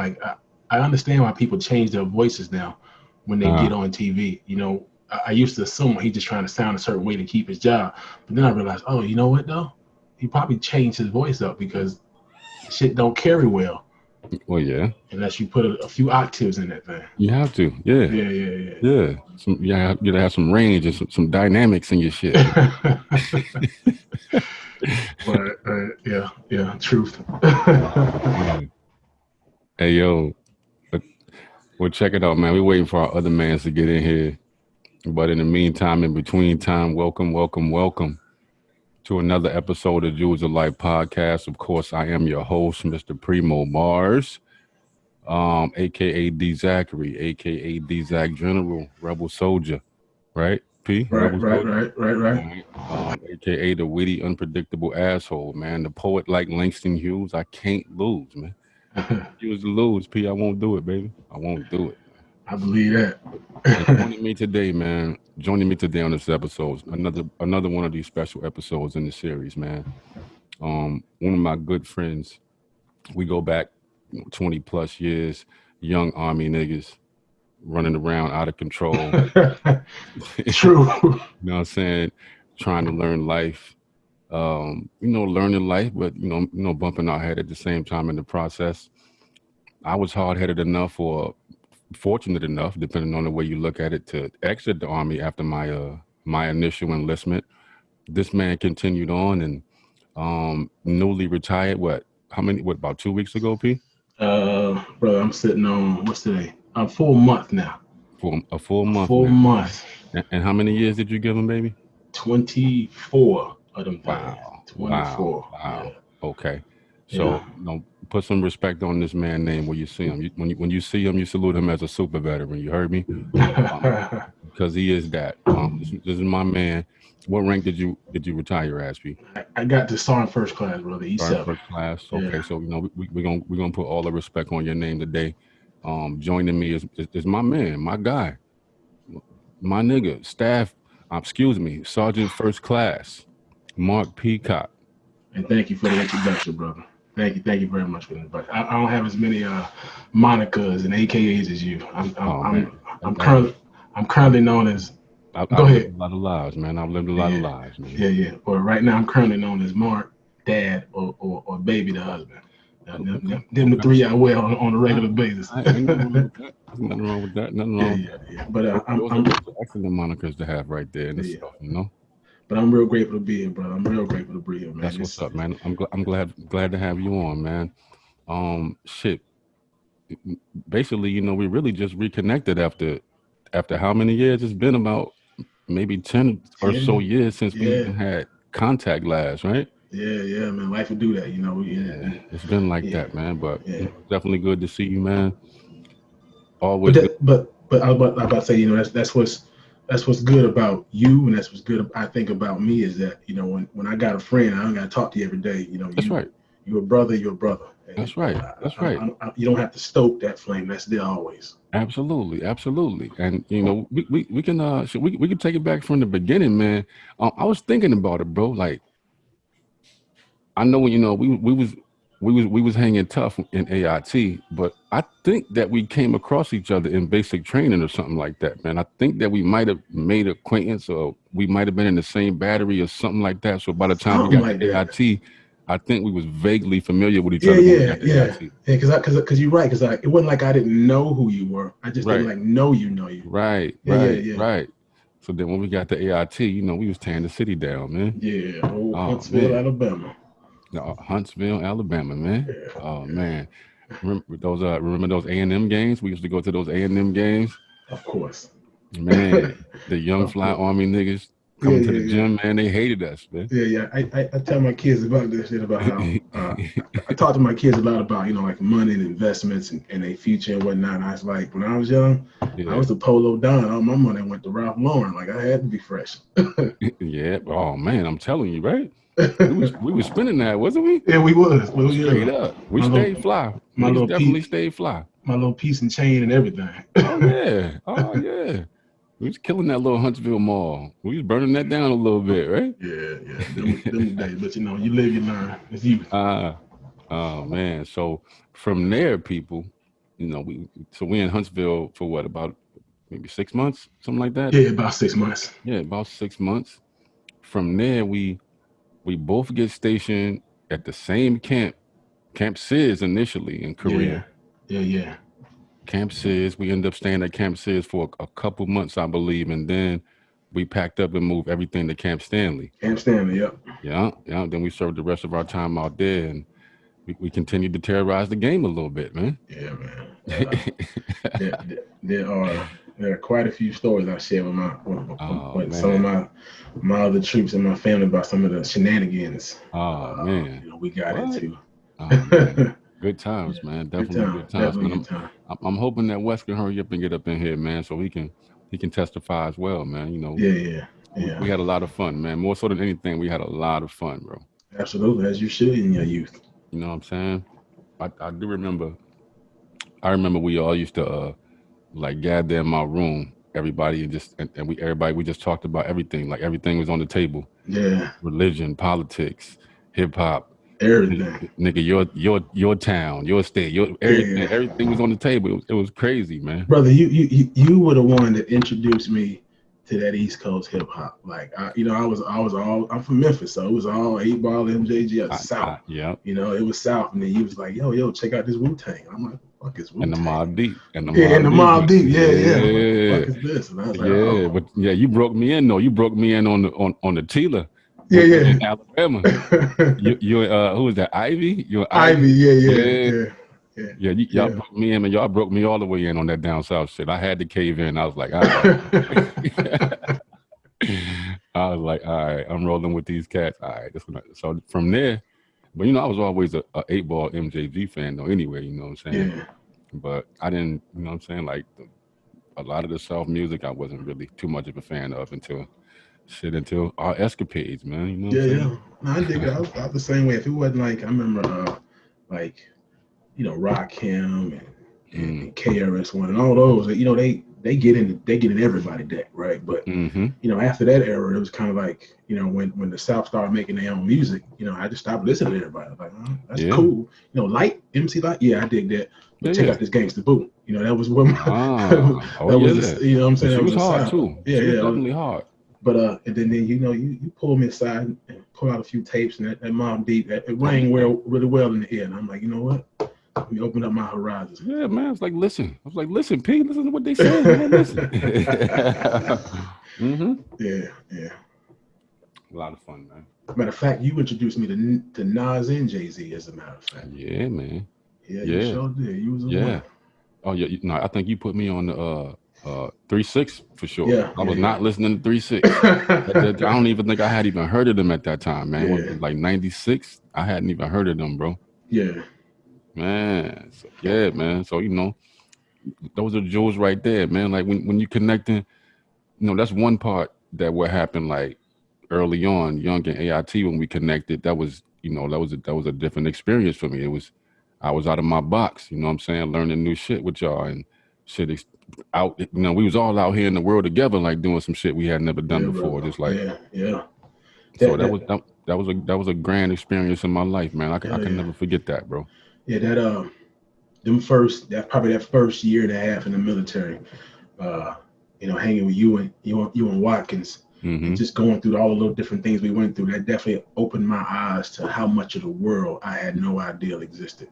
like I understand why people change their voices now when they get on TV. You know, I used to assume he just trying to sound a certain way to keep his job, but then I realized, oh, you know what though? He probably changed his voice up because shit don't carry well Well, yeah, unless you put a few octaves in that thing. you have to. Yeah, yeah. You gotta have some range and some dynamics in your shit. But yeah, truth. Yeah. Hey, yo, but- well, check it out, man. We're waiting for our other mans to get in here. But in the meantime, in between time, welcome, welcome, welcome to another episode of Jewels of Life podcast. Of course, I am your host, Mr. Primo Mars, aka D Zachary, aka D Zach General, Rebel Soldier, right? P, Rebel Soldier. Right. Right. AKA the witty, unpredictable asshole, man. The poet like Langston Hughes. I can't lose, man. You was to lose, P. I won't do it, baby. I won't do it. I believe that. And joining me today, man. Joining me today on this episode, another one of these special episodes in the series, man. One of my good friends. We go back 20 plus years. Young army niggas running around out of control. True. You know what I'm saying? Trying to learn life. Learning life, but bumping our head at the same time in the process. I was hard headed enough, or fortunate enough, depending on the way you look at it, to exit the army after my initial enlistment. This man continued on and newly retired. What about 2 weeks ago, P? Brother, I'm sitting on what's today? A full month now. For a full month Full now. month. And how many years did you give him, baby? 24 of them. Wow. 24. Wow. Yeah. Okay. So, put some respect on this man's name when you see him. When you see him, you salute him as a super veteran. You heard me? Because he is that. This is my man. What rank did you retire as, P? I got to Sergeant first class, brother. E7. First class. Okay, Yeah. so we're gonna put all the respect on your name today. Joining me is my man, my guy, my nigga, staff. Excuse me, Sergeant First Class, Mark Peacock. And thank you for the introduction, brother. Thank you very much for the introduction. I don't have as many monikers and AKAs as you. I'm currently known as. I've Go lived ahead. a lot of lives, man. I've lived a lot of lives, man. Yeah. But right now, I'm currently known as Mark, Dad, or Baby, the husband. Them the three I wear on a regular basis. Ain't nothing wrong with that. Nothing wrong. Yeah. But those are excellent monikers to have right there in this stuff, you know. But I'm real grateful to be here, brother. I'm real grateful to be here, man. That's what's up, man. I'm glad to have you on, man. Shit. Basically, we really just reconnected after how many years? It's been about maybe 10 or so years since we even had contact last, right? Yeah, man. Life would do that, It's been like that, man. But definitely good to see you, man. Always. But I was about to say, that's what's good about you, and that's what's good I think about me is that when I got a friend, I don't got to talk to you every day. That's right. You're a brother. You're a brother. That's right. That's right. You don't have to stoke that flame. That's there always. Absolutely. And we can take it back from the beginning, man. I was thinking about it, bro. Like, I know we was hanging tough in AIT, but I think that we came across each other in basic training or something like that, man. I think that we might have made acquaintance, or we might have been in the same battery or something like that. So by the time we got to AIT, I think we was vaguely familiar with each other. Yeah. Because you're right. Because it wasn't like I didn't know who you were. I just didn't know you. Right. So then when we got to AIT, we was tearing the city down, man. Yeah, Huntsville, Alabama. No, Huntsville, Alabama, man. Yeah. Oh man, remember those A&M games? We used to go to those A&M games. Of course, man. The young fly army niggas coming to the gym, man. They hated us, man. Yeah. I tell my kids about this shit, about how I talk to my kids a lot about like money and investments and their future and whatnot. And I was like, when I was young, I was the Polo Don. All my money went to Ralph Lauren. Like I had to be fresh. Yeah. Oh man, I'm telling you, right? We was spending that, wasn't we? Yeah, we was. Straight up. We stayed fly. We definitely stayed fly. My little piece and chain and everything. Oh yeah. We was killing that little Huntsville mall. We was burning that down a little bit, right? Yeah. Them days. But you live, you learn. It's you. Oh man. So from there, people, we in Huntsville for what, about maybe 6 months, something like that. Yeah, about 6 months. Yeah, about 6 months. From there, we both get stationed at the same camp, Camp Sis initially in Korea. Yeah. Camp Sis. We ended up staying at Camp Sis for a couple months, I believe, and then we packed up and moved everything to Camp Stanley. Camp Stanley, yep. Yeah. Then we served the rest of our time out there, and we continued to terrorize the game a little bit, man. Yeah, man. There are quite a few stories I share with some of my other troops and my family about some of the shenanigans. Man, we got into. Good times, man. Definitely good times. Definitely good time. I'm hoping that Wes can hurry up and get up in here, man, so he can testify as well, man. Yeah. We had a lot of fun, man. More so than anything, we had a lot of fun, bro. Absolutely, as you should in your youth. You know what I'm saying? I do remember. I remember we all used to like gather in my room, everybody, and we just talked about everything. Like everything was on the table. Yeah. Religion, politics, hip hop. Everything, nigga, your town, your state, everything was on the table. It was crazy, man. Brother, you were the one that introduced me to that East Coast hip hop. Like I'm from Memphis, so it was all 8 Ball, MJG at the South. Yeah. It was South, and then you was like, yo, check out this Wu-Tang. I'm like, fuck is Wu-Tang? And the Mobb Deep. And the Mobb Deep. Yeah. What the fuck is this? And I was like, but you broke me in though. You broke me in on the Tila. Yeah. In Alabama. you who was that? Ivy? You're Ivy. Yeah. Y'all broke me in, and y'all broke me all the way in on that down south shit. I had to cave in. I was like, all right. All right, I'm rolling with these cats. All right. So from there, but I was always a 8 Ball MJG fan though. Anyway, you know what I'm saying. Yeah. But I didn't, you know what I'm saying. Like a lot of the South music, I wasn't really too much of a fan of until our escapades, man. You know what I'm saying? No, I dig it. I was the same way. If it wasn't like, I remember Rakim and KRS-One and all those, they get in everybody deck, right? But after that era, it was kind of like, when the South started making their own music, I just stopped listening to everybody. I was like, oh, that's cool. Light, MC Light, yeah, I dig that. But check out this Gangsta Boo. That was what was, you know what I'm saying? It was hard South. too. Yeah, definitely hard. But and then you pull me aside and pull out a few tapes, and that Mobb Deep, it rang really well in the ear, and I'm like, you know what? Let me open up my horizons. Yeah, man. I was like, listen, P, listen to what they say, man. Listen. Yeah. A lot of fun, man. Matter of fact, you introduced me to Nas and Jay-Z, as a matter of fact. Yeah, man. Yeah, you sure did. You was one. Oh yeah. I think you put me on the 3-6 for sure. Yeah, I was not listening to 3-6. I don't even think I had even heard of them at that time, man. It was like 96. I hadn't even heard of them, bro. Yeah. Man. Man. So, those are jewels right there, man. Like when you connecting, that's one part that what happened like early on, Young and AIT, when we connected, that was a different experience for me. I was out of my box, you know what I'm saying, learning new shit with y'all and shit out, we was all out here in the world together, like doing some shit we had never done before. Just like So that was a grand experience in my life, man. I can never forget that, bro. Yeah, that first year and a half in the military, hanging with you and Watkins, and just going through all the little different things we went through, that definitely opened my eyes to how much of the world I had no idea existed.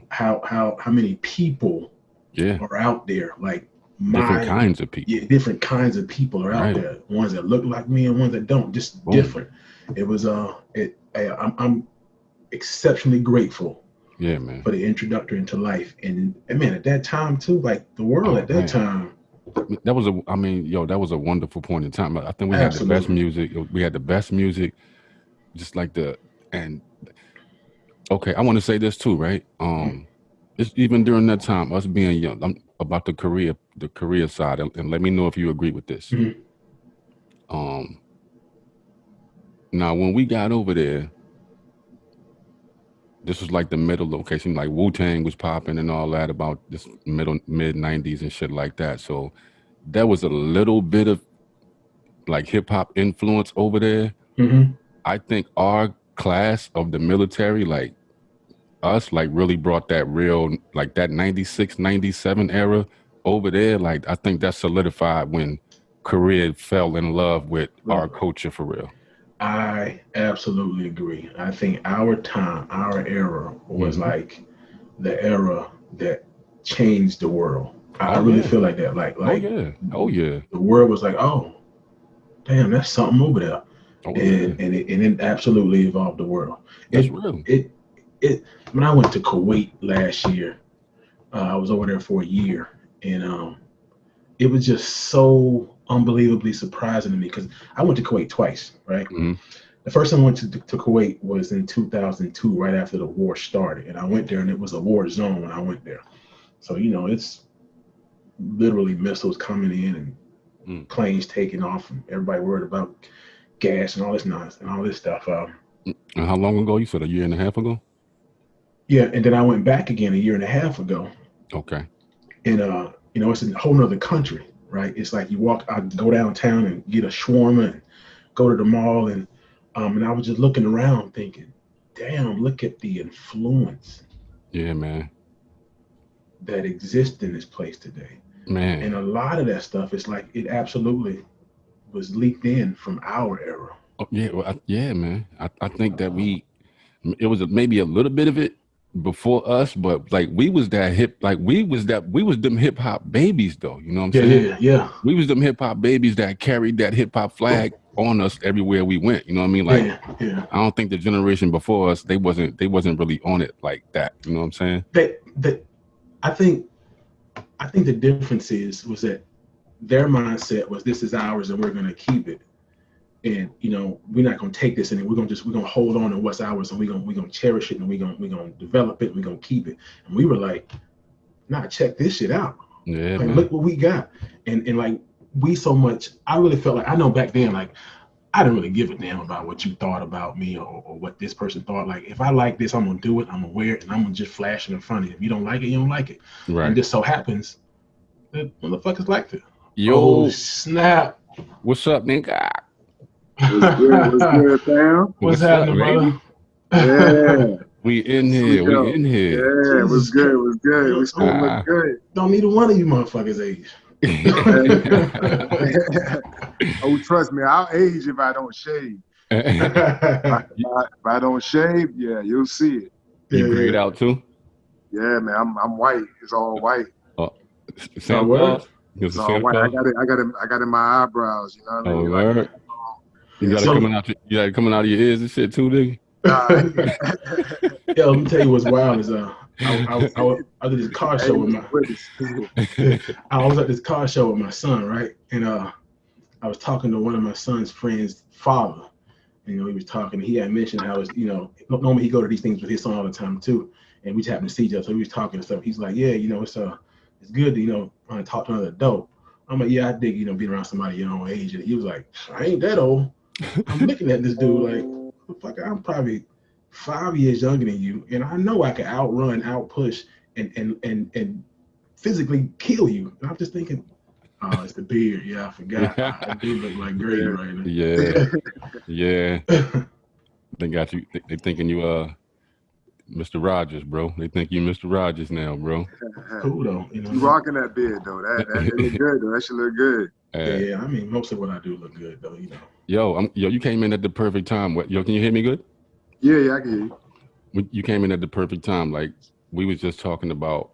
How many people are out there, like different kinds of people. Yeah, different kinds of people are out there. Ones that look like me and ones that don't, just different. It was I'm exceptionally grateful. Yeah, man. For the introductory into life, and man, at that time too, like the world at that time. That was a wonderful point in time. I think we had the best music. We had the best music, just like I want to say this too, right? It's even during that time, us being young. I'm about the career side, and let me know if you agree with this. Now, when we got over there, this was like the middle location, like Wu-Tang was popping and all that about this mid 90s and shit like that. So there was a little bit of like hip hop influence over there. I think our class of the military, like us like really brought that real, like that 96, 97 era over there. Like I think that solidified when Korea fell in love with our Brother, culture for real. I absolutely agree. I think our time, our era was Hmm. like the era that changed the world. I Oh really yeah. feel like that. Oh yeah. Oh yeah. The world was like, oh, damn, that's something over there, Oh yeah. and it absolutely evolved the world. That's It real. it it. When I went to Kuwait last year, I was over there for a year, and it was just so unbelievably surprising to me because I went to Kuwait twice, right? Hmm. The first time I went to Kuwait was in 2002, right after the war started, and I went there, and it was a war zone when I went there. So it's literally missiles coming in and Mm. planes taking off, and everybody worried about gas and all this nonsense and all this stuff. And how long ago? You said a year and a half ago? Yeah, and then I went back again a year and a half ago, Okay. and it's a whole nother country, right? It's like I go downtown and get a shawarma and go to the mall, and I was just looking around thinking, damn, look at the influence Yeah, man. that exists in this place today. Man. And a lot of that stuff is like it absolutely was leaked in from our era. Oh, yeah, well, yeah, man. I think that it was maybe a little bit of it before us, but like we was that hip, like we was them hip hop babies though. You know what I'm Yeah, saying? yeah, yeah, We was them hip hop babies that carried that hip hop flag on us everywhere we went. You know what I mean? Like yeah, yeah. I don't think the generation before us, they wasn't really on it like that. You know what I'm saying? They I think I think the difference was that their mindset was this is ours and we're gonna keep it. And we're not gonna take this and we're gonna hold on to what's ours and we're gonna cherish it and we're gonna develop it and we're gonna keep it. And we were like, nah, check this shit out. Yeah, Like man. look what we got. And like we so much I really felt like I know back then like I didn't really give a damn about what you thought about me or what this person thought. Like if I like this, I'm gonna do it, I'm gonna wear it, and I'm gonna just flash it in front of you. If you don't like it, you don't like it. And Right. just so happens that motherfuckers liked it. Oh Yo, snap. what's up, nigga? What's good? What's good, fam? What's What's up, happening, brother? baby? Yeah, We in here we here. We go. in here. Yeah, what's Jesus good? Christ. What's good? We still look Ah. good. Don't neither one of you motherfuckers age. Oh, trust me, I'll age if I don't shave. If I don't shave, yeah, you'll see it. You Yeah, grayed yeah. out too? Yeah, man, I'm white. It's all white. Oh, Oh, Santa word? Claus? You It's was a all Santa white. Claus? I got it in my eyebrows. You know what I Oh, mean? Like, word. You yeah, got it so coming out. You got it coming out of your ears and shit too, nigga. nah. Yeah, let me tell you what's wild is I did this car Hey, show with I was at this car show with my son, right? And I was talking to one of my son's friends' father. He was talking. He had mentioned how normally he go to these things with his son all the time too, and we just happened to see each other. So he was talking and stuff. He's like, yeah, it's good to talk to another adult. I'm like, yeah, I dig being around somebody your own age. And he was like, I ain't that old. I'm looking at this dude like, fuck, I'm probably 5 years younger than you, and I know I can outrun, outpush, and physically kill you. And I'm just thinking, oh, it's the beard. Yeah, I forgot. I do look like Grady right Yeah, now. yeah. They got you. They thinking you Mr. Rogers, bro. They think you Mr. Rogers now, bro. Cool though, you rocking that beard though. That it look good though. That should look good. Yeah. I mean, most of what I do look good though. Yo, you came in at the perfect time. Yo, can you hear me good? Yeah, I can hear you. You came in at the perfect time. Like we was just talking about,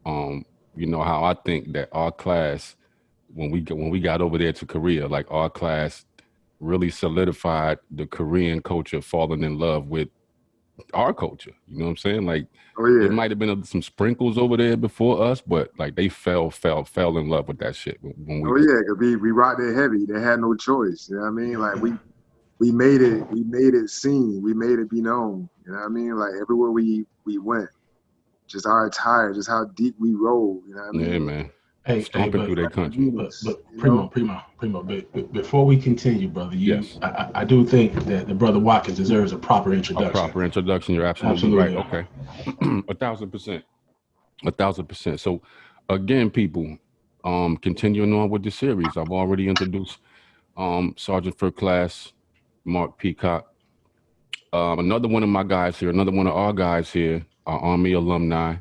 how I think that our class, when we got over there to Korea, like our class really solidified the Korean culture, falling in love with our culture. You know what I'm saying? Like Oh yeah. there might have been some sprinkles over there before us, but like they fell in love with that shit when we. Oh yeah, cause we rocked it heavy. They had no choice. You know what I mean? Like we made it seen. We made it be known. You know what I mean? Like everywhere we went, just our attire, just how deep we roll. You know what I mean? Yeah, man. Hey, Stomping through their country. but Primo, before we continue, brother, Yes. I do think that the brother Watkins deserves a proper introduction. A proper introduction. You're absolutely right. Okay. 1,000%. 1,000%. So again, people, continuing on with the series, I've already introduced Sergeant First Class Mark Peacock. Another one of my guys here, another one of our guys here, are Army alumni.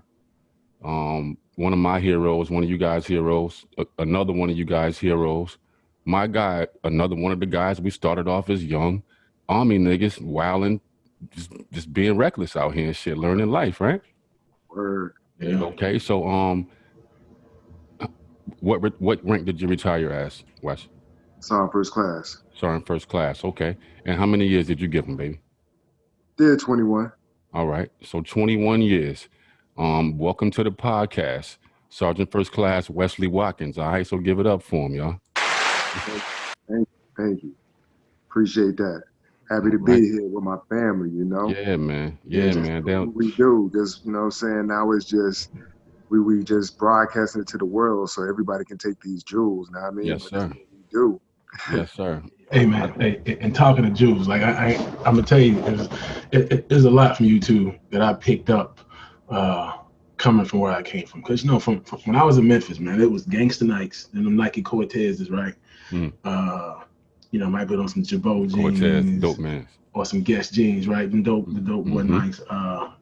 One of my heroes, one of you guys' heroes, another one of you guys' heroes. My guy, another one of the guys. We started off as young Army niggas, wilding, just being reckless out here and shit, learning life, right? Word. Yeah. Okay, so what rank did you retire as, Wes? Sergeant first class. Sergeant first class. Okay, and how many years did you give him, baby? Did 21. All right, so 21 years. Welcome to the podcast, Sergeant First Class Wesley Watkins. All right, so give it up for him, y'all. Thank you. Appreciate that. Happy to be here with my family, you know? Yeah, man. Yeah, man. We do. Just, you know what I'm saying? Now it's just, we just broadcasting it to the world so everybody can take these jewels, know what I mean? Yes, sir. That's what we do. Yes, sir. Hey, man. Hey, and talking to Jews, like I'm gonna tell you, there's a lot from you two that I picked up coming from where I came from. Because you know, from when I was in Memphis, man, it was gangster Nikes and them Nike Cortezes, right? You know, might put on some Jabot jeans, Cortez, dope man, or some Guess jeans, right? The dope boy Nikes.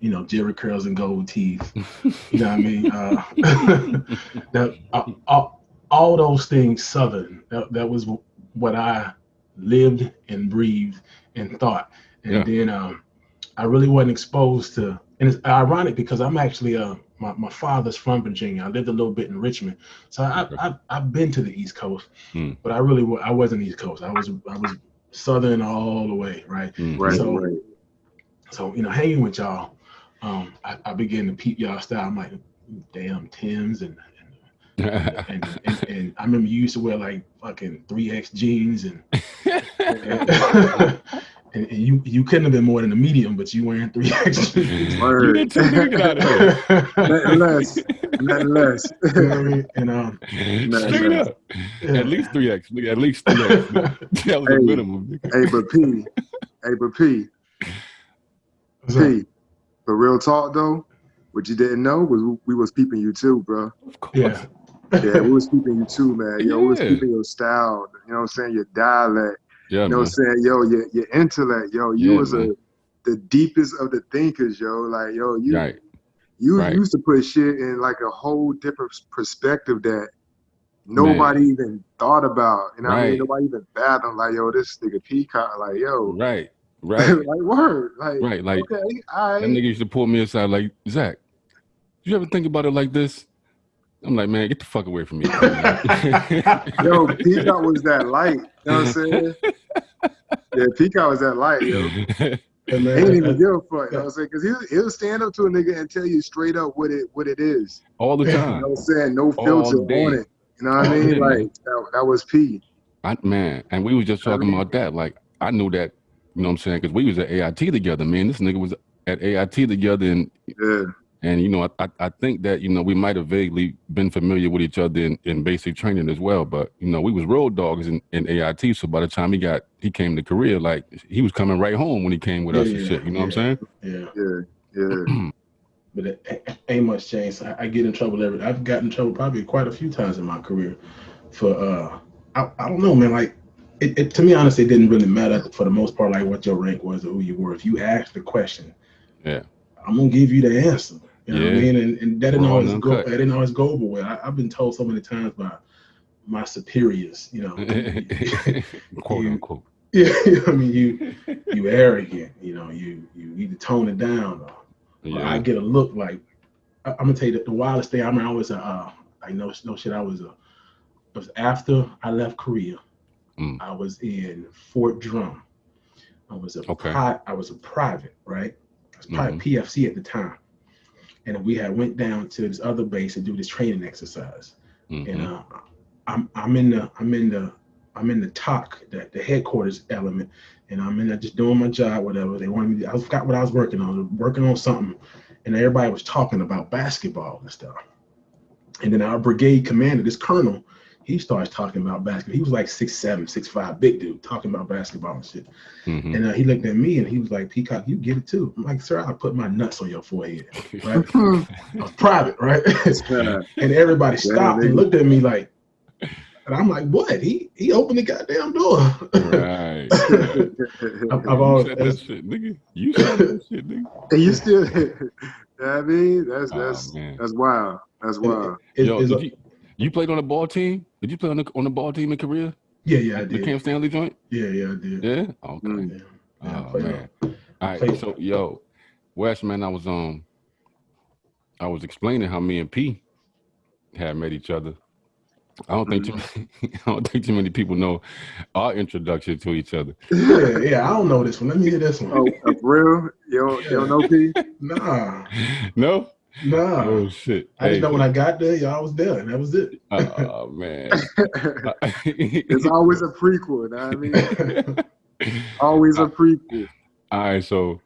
You know, Jerry curls and gold teeth. You know what I mean? All those things Southern. That was what I lived and breathed and thought. And then I really wasn't exposed to, and it's ironic because I'm actually my father's from Virginia. I lived a little bit in Richmond, so I've been to the East Coast, but I wasn't East Coast. I was Southern all the way, right? So you know, hanging with y'all, I began to peep y'all style. I'm like, damn, Timbs and I remember you used to wear like fucking 3X jeans and and you couldn't have been more than a medium, but you wearing 3X jeans. You did too. Get out of here. Nothing less. You know what I mean? And straight up. At least 3X. At least 3X. That was the minimum. But P. But real talk though, what you didn't know was we was peeping you too, bro. Of course. Yeah, we was peeping you too, man. Yo, we was peeping your style. You know what I'm saying? Your dialect. Yeah, you know what I'm saying? Yo, your intellect. Yo, you was the deepest of the thinkers, yo. Like, yo, you used to put shit in like a whole different perspective that nobody even thought about. You know what I mean? Nobody even fathomed, like, yo, this nigga Peacock, like, yo. Right. Like, word. Like, like, okay, all right. That nigga used to pull me aside like, Zach, did you ever think about it like this? I'm like, man, get the fuck away from me. Yo, Peacock was that light. You know what I'm saying? Yeah, Peacock was that light, yo. He didn't even give a fuck. You know what I'm saying? Because he'll stand up to a nigga and tell you straight up what it is. All the time. You know what I'm saying? No filter on it. You know what I mean? Like, that was P. Man, and we was just talking about that. Like, I knew that, you know what I'm saying? Because we was at AIT together, man. This nigga was at AIT together. And you know, I think that, you know, we might have vaguely been familiar with each other in basic training as well. But, you know, we was road dogs in AIT. So by the time he came to Korea, like, he was coming right home when he came with us and shit. You know what I'm saying? Yeah. But it ain't much change. I get in trouble I've gotten in trouble probably quite a few times in my career for, I don't know, man, like, it to me, honestly, it didn't really matter for the most part, like what your rank was or who you were. If you asked the question, I'm gonna give you the answer. You know what I mean? And that didn't always go over well. I've been told so many times by my superiors, you know, quote unquote. Yeah, I mean, you arrogant. You know, you need to tone it down. Or I get a look like I'm gonna tell you the wildest thing. I remember I was it was after I left Korea. I was in Fort Drum. I was a private, right? I was private PFC at the time, and we had went down to this other base and do this training exercise. And I'm in the TOC, the headquarters element, and I'm in there just doing my job, whatever they wanted me to. I forgot what I was working on. I was working on something, and everybody was talking about basketball and stuff. And then our brigade commander, this colonel, he starts talking about basketball. He was like 6'7", 6'5", big dude, talking about basketball and shit. And he looked at me and he was like, "Peacock, you get it too." I'm like, "Sir, I'll put my nuts on your forehead." Right? I was private, right? And everybody stopped and looked at me like, And I'm like, what? He opened the goddamn door. Right. I've always said that shit, nigga. You said that shit, nigga. And you still, you know what I mean? That's wild. That's wild. Yo, you played on the ball team? Did you play on the ball team in Korea? Yeah, I did. The Camp Stanley joint? Yeah, I did. Yeah? Okay. Yeah, Oh man. All right. So yo, Wes, man, I was explaining how me and P had met each other. I don't think too many people know our introduction to each other. Yeah, I don't know this one. Let me hear this one. Oh, for real? You don't know P? Nah. No? Nah. Oh shit. I just know when I got there, y'all was there, and that was it. Oh man. It's always a prequel, you know what I mean? Always a prequel. All right, so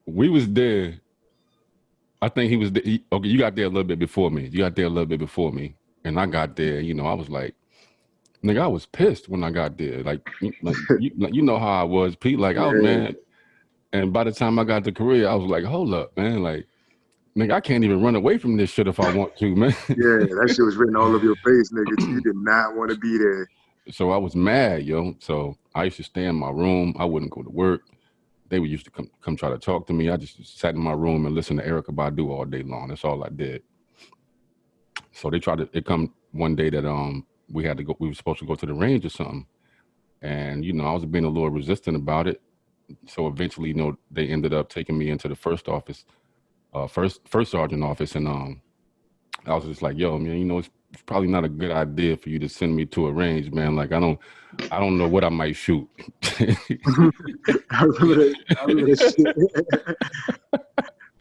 we was there. I think he was there. Okay, you got there a little bit before me. And I got there, you know, I was like, nigga, I was pissed when I got there. Like you know how I was, Pete. Like, I was mad. And by the time I got to Korea, I was like, hold up, man. Like, nigga, I can't even run away from this shit if I want to, man. Yeah, that shit was written all over your face, nigga. You did not want to be there. So I was mad, yo. So I used to stay in my room. I wouldn't go to work. They would used to come try to talk to me. I just sat in my room and listened to Erykah Badu all day long. That's all I did. So it come one day that we were supposed to go to the range or something. And, you know, I was being a little resistant about it. So eventually, you know, they ended up taking me into the first sergeant office. And I was just like, yo, man, you know, it's probably not a good idea for you to send me to a range, man. Like, I don't know what I might shoot. I remember that shit.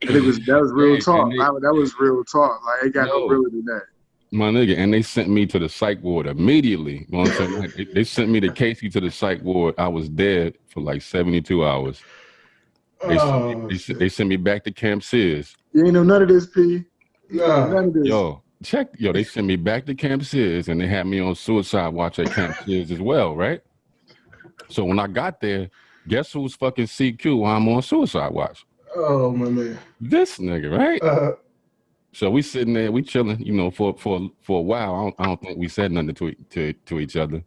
And that was real talk. That was real talk. Like, it got no realer than that. My nigga, and they sent me to the psych ward immediately. You know what I'm saying? Like, they sent me to Casey to the psych ward. I was dead for like 72 hours. They sent me back to Camp Sears. You ain't know none of this, P. None of this. Yo, they sent me back to Camp Sears, and they had me on suicide watch at Camp Sears as well, right? So when I got there, guess who's fucking CQ while I'm on suicide watch? Oh, my man. This nigga, right? So we sitting there, we chilling, you know, for a while. I don't think we said nothing to each other.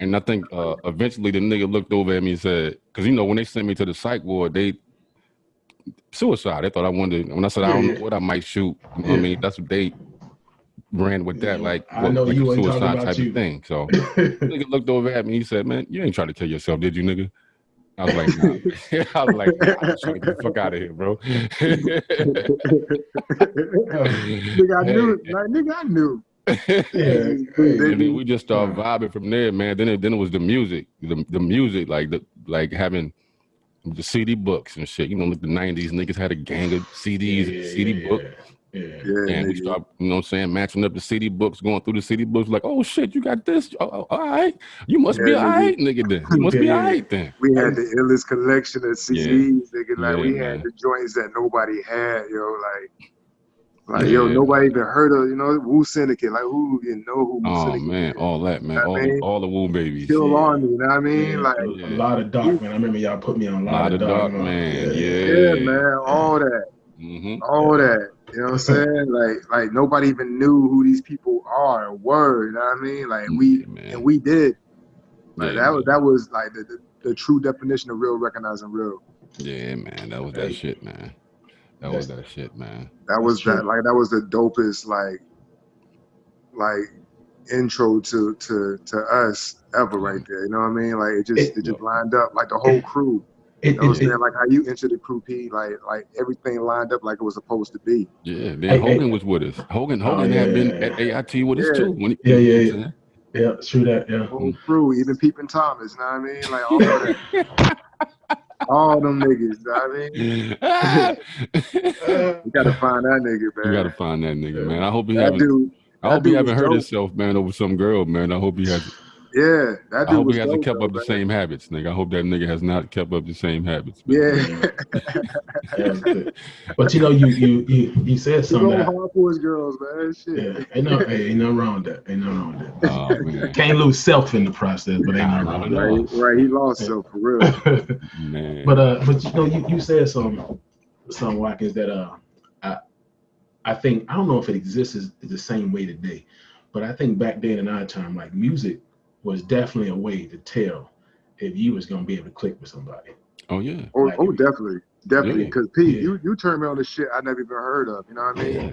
And I think eventually the nigga looked over at me and said, because, you know, when they sent me to the psych ward, suicide. They thought I wanted, when I said I don't know what I might shoot, you know what I mean? That's what they ran with that, like you ain't suicide type of thing. So nigga looked over at me, he said, man, you ain't trying to kill yourself, did you, nigga? I was like, nah. I'm trying to get the fuck out of here, bro. Nigga, I knew. And then we just started vibing from there, man. Then it was the music. The music, like having the CD books and shit. You know, like the 90s, niggas had a gang of CDs and CD books. And we start, you know what I'm saying, matching up the CD books, going through the CD books, like, oh shit, you got this. Oh, all right. You must be all right, nigga, then. You must be all right, then. We had the illest collection of CDs, nigga. Like, we had the joints that nobody had, yo. Like, yo, nobody even heard of, you know, Wu Syndicate. Like, who even know who Wu Syndicate is? Oh, man, all that, man. All the Wu babies. Kill Army, you know what I mean? Like, a lot of Dark, man. I remember y'all put me on a lot of Dark, man. Yeah, man, all that. Mm-hmm. All that. You know what I'm saying? Like nobody even knew who these people are or were, you know what I mean? Like, we did. Like, that was like the true definition of real, recognizing real. Yeah, man. That was that shit, man. That was that shit, man. That was the dopest like intro to us ever right there. You know what I mean? Like, it just lined up, like the whole crew. You know what I'm saying? Like how you entered the crew, P, like everything lined up like it was supposed to be. Yeah, then Hogan was with us. Hogan had been at AIT with us too. When yeah, true that, yeah. Whole crew, even Peepin' Thomas, you know what I mean? Like, all of that. All them niggas, you know what I mean? We gotta find that nigga, man. You gotta find that nigga, man. I hope he haven't hurt himself, man, over some girl, man. I hope he hasn't. Yeah, that dude. I hope he hasn't kept up the same habits, nigga. I hope that nigga has not kept up the same habits. Man. Yeah. But you know, you said something. You hard for his girls, man. Shit. Yeah, ain't nothing wrong with that. Oh, man. Can't lose self in the process, but ain't nothing wrong with that. Right, he lost self for real. Man. But you know, you said some Watkins that I think, I don't know if it exists the same way today, But I think back then in our time, like music was definitely a way to tell if you was gonna be able to click with somebody. Oh yeah. Like Definitely. Yeah. Because Pete, you turned me on to shit I never even heard of. You know what I mean? Yeah.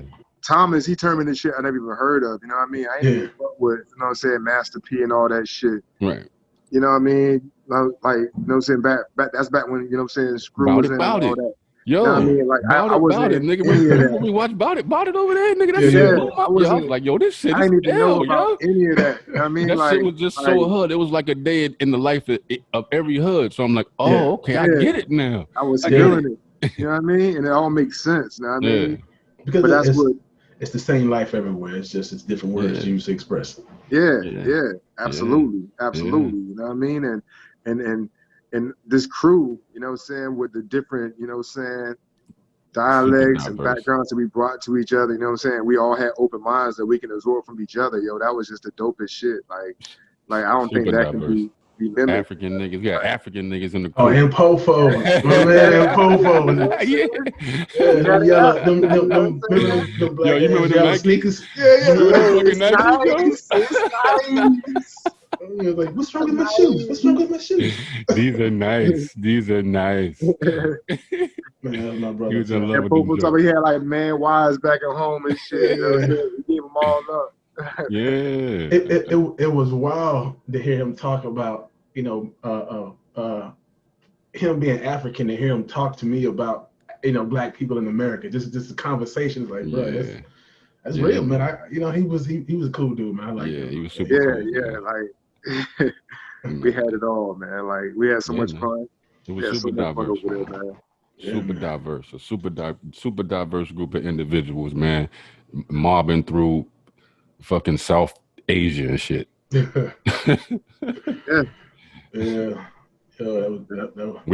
Thomas, he turned me to shit I never even heard of. You know what I mean? I ain't even fuck with, you know what I'm saying, Master P and all that shit. Right. You know what I mean? Like, you know what I'm saying? Back that's back when, you know what I'm saying, Screw was in and all that. Yo, you know what I mean? Like I wasn't it, nigga. any of Remember that. we watched Bout It over there, nigga. That shit blew up. I was like, yo, this shit I is didn't even know hell, about any of that. You know what I mean? That like, shit was just so hood. It was like a day in the life of every hood. So I'm like, oh, okay, I get it now. I was feeling it. You know what I mean? And it all makes sense. You know what I mean? Because but that's what it's the same life everywhere. It's just it's different words used to express it. Yeah, absolutely. You know what I mean? And this crew, you know what I'm saying, with the different, you know what I'm saying, dialects and backgrounds that we brought to each other, you know what I'm saying? We all had open minds that we can absorb from each other. Yo, that was just the dopest shit. Like I don't think that can be mimicked. African niggas, we got African niggas in the crew. Oh, and Pofo. My man, and Pofo. Them yellow, them black yo, you remember the yellow sneakers? It's nice. Like, what's wrong with my shoes? What's wrong with my shoes? These are nice. Man, my brother. He was in love with them. He had like man wise back at home and shit. You know what I'm saying? He gave them all up. It was wild to hear him talk about, you know, him being African, to hear him talk to me about, you know, black people in America. Just the conversations, like, bro, that's real, man. You know, he was a cool dude, man. I like him. He was super cool, like we had it all, man. Like we had so much fun. It was super diverse, super diverse group of individuals, man, mobbing through fucking South Asia and shit. We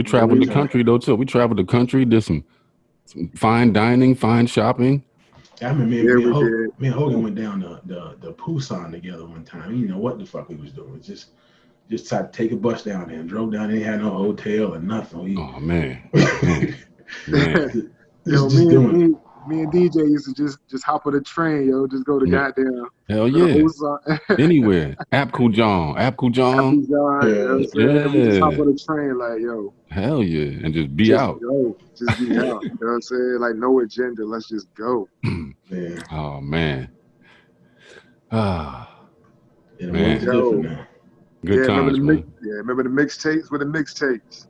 traveled the country though too. We traveled the country, did some fine dining, fine shopping. I remember me and Hogan went down the Busan together one time. You know what the fuck we was doing? Just tried to take a bus down there and drove down there. Had no hotel or nothing. Oh man. Yo, me and DJ used to just hop on a train, yo, just go to goddamn. Hell yeah. Anywhere. Apkujong. We just hop on a train, like, yo. Hell yeah. And just be out. Just be out. You know what I'm saying? Like, no agenda. Let's just go. Man. Oh, man. Man. Good times, man. Remember the mixtapes with the mixtapes?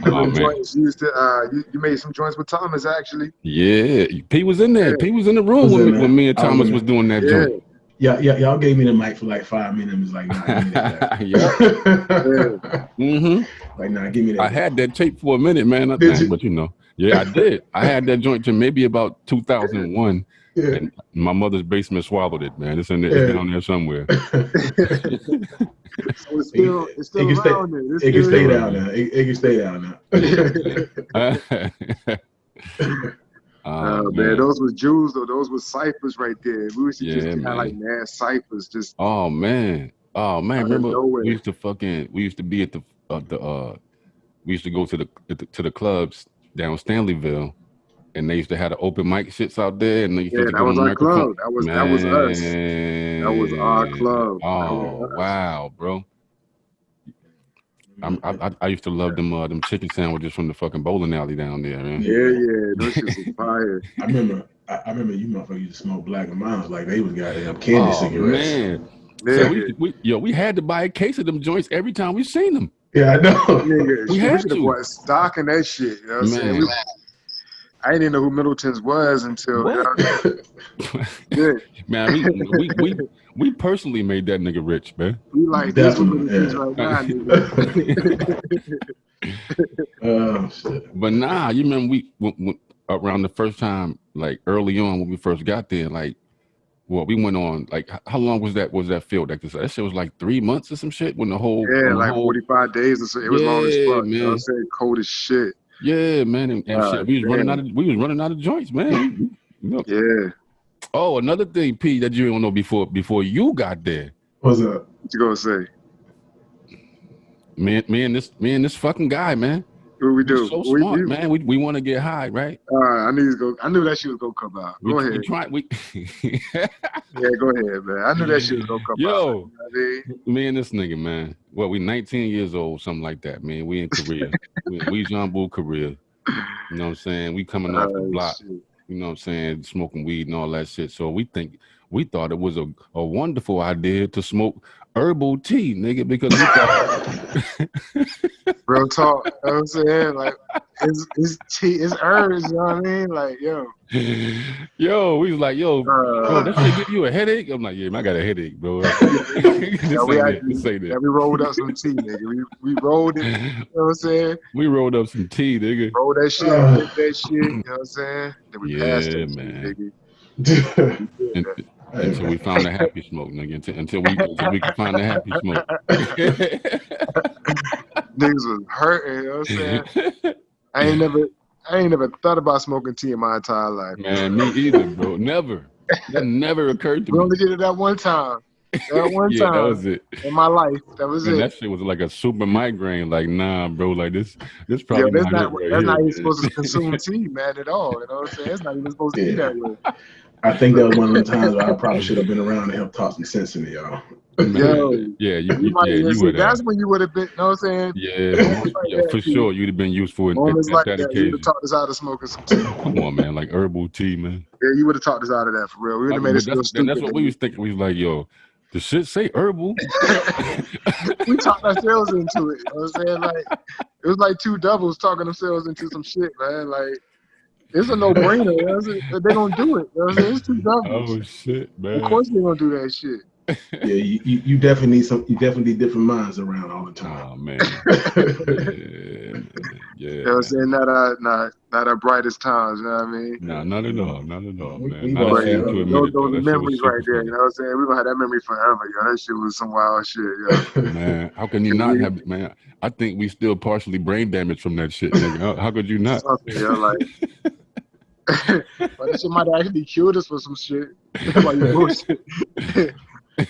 Oh, man. Joints you used to, you made some joints with Thomas, actually. Yeah. P was in there. Yeah. P was in the room when me and Thomas was doing that joint. Yeah, y'all gave me the mic for like 5 minutes. It was like, nah, give me that. Like, nah, give me that. I had that tape for a minute, man. But you know, I did. I had that joint to maybe about 2001. Yeah. And my mother's basement swallowed it, man. It's in there, it's down there somewhere. So it's still around there. It can stay down there. It can stay down there. Man, those was Jews though. Those was ciphers right there. We used to just have like mad ciphers. Just man. Remember we used to be at we used to go to the clubs down Stanleyville, and they used to have the open mic shits out there. And they used to that was our club. That was us. That was our club. Oh wow, bro. I used to love them chicken sandwiches from the fucking bowling alley down there, man. Yeah, those shits was fire. I remember you motherfuckers used to smoke Black and Miles like they was goddamn candy cigarettes. Man. So we had to buy a case of them joints every time we seen them. Yeah, I know. We had to. Stocking that shit. You know what I'm saying? I didn't even know who Middleton's was until. Man, we personally made that nigga rich, man. We like this one right now, nigga. Shit. But nah, you remember we around the first time, like early on when we first got there, like we went on like how long was that field? Like that shit was like 3 months or some shit when the whole 45 days or so. It was long as fuck. Man. You know what I'm saying? Cold as shit. Yeah, man, and shit. We was running out of joints, man. Yeah. Oh, another thing, P, that you don't know before you got there. What's up? What you gonna say? Me and this fucking guy, man. What we do? So What we smart, do? man. We want to get high, right? I knew that shit was gonna come out. Go ahead. Yeah, go ahead, man. I knew that shit was gonna come out. Yo, You know me and this nigga, man. Well, we 19 years old, something like that, man. We in Korea. we Jambu, Korea. You know what I'm saying? We coming off the block. Shit. You know what I'm saying? Smoking weed and all that shit. So we thought it was a wonderful idea to smoke herbal tea, nigga, because we thought Real talk. You know what I'm saying? Like, it's tea, it's herbs, you know what I mean? Like, yo, we was like, bro, that shit give you a headache? I'm like, yeah, man, I got a headache, bro. This ain't it. We rolled up some tea, nigga. We rolled it, you know what I'm saying? We rolled up some tea, nigga. Rolled that shit, dip that shit, you know what I'm saying? Then we passed that man. Shit, nigga. Until we found the happy smoke, nigga. Until we could find the happy smoke. Niggas was hurting, you know what I'm saying? I ain't never thought about smoking tea in my entire life. Man, me either, bro. Never. That never occurred to me. We only did it that one time. That was it. In my life. That was it. That shit was like a super migraine. Like, nah, bro. Like this probably that's not even supposed to consume tea, man, at all. You know what I'm saying? It's not even supposed to be that way. I think that was one of the times where I probably should have been around and helped talk some sense into y'all. Yo, you would. That's when you would have been. You know what I'm saying? Yeah, for sure. You'd have been useful at that occasion. You would have taught us out of smoking some tea. Come on, man, like herbal tea, man. Yeah, you would have taught us out of that for real. We would have made it feel stupid. That's what we was thinking. We was like, yo, the shit say herbal. We talked ourselves into it. You know what I'm saying? Like, it was like two doubles talking themselves into some shit, man. Like, it's a no-brainer. You know, they're gonna do it. You know what I'm saying? It's two doubles. Oh shit, man. Of course they're gonna do that shit. Yeah, you definitely need you definitely need different minds around all the time. Oh man. Yeah. You know what I'm saying? Not our brightest times, you know what I mean? No, not at all, man. Those memories right there, you know what I'm saying? We're gonna have that memory forever, yo. That shit was some wild shit, yo. Man, how can you not have it, man? I think we still partially brain damaged from that shit, nigga. How could you not? Something, yo, like but that shit might actually killed us for some shit. Like bullshit.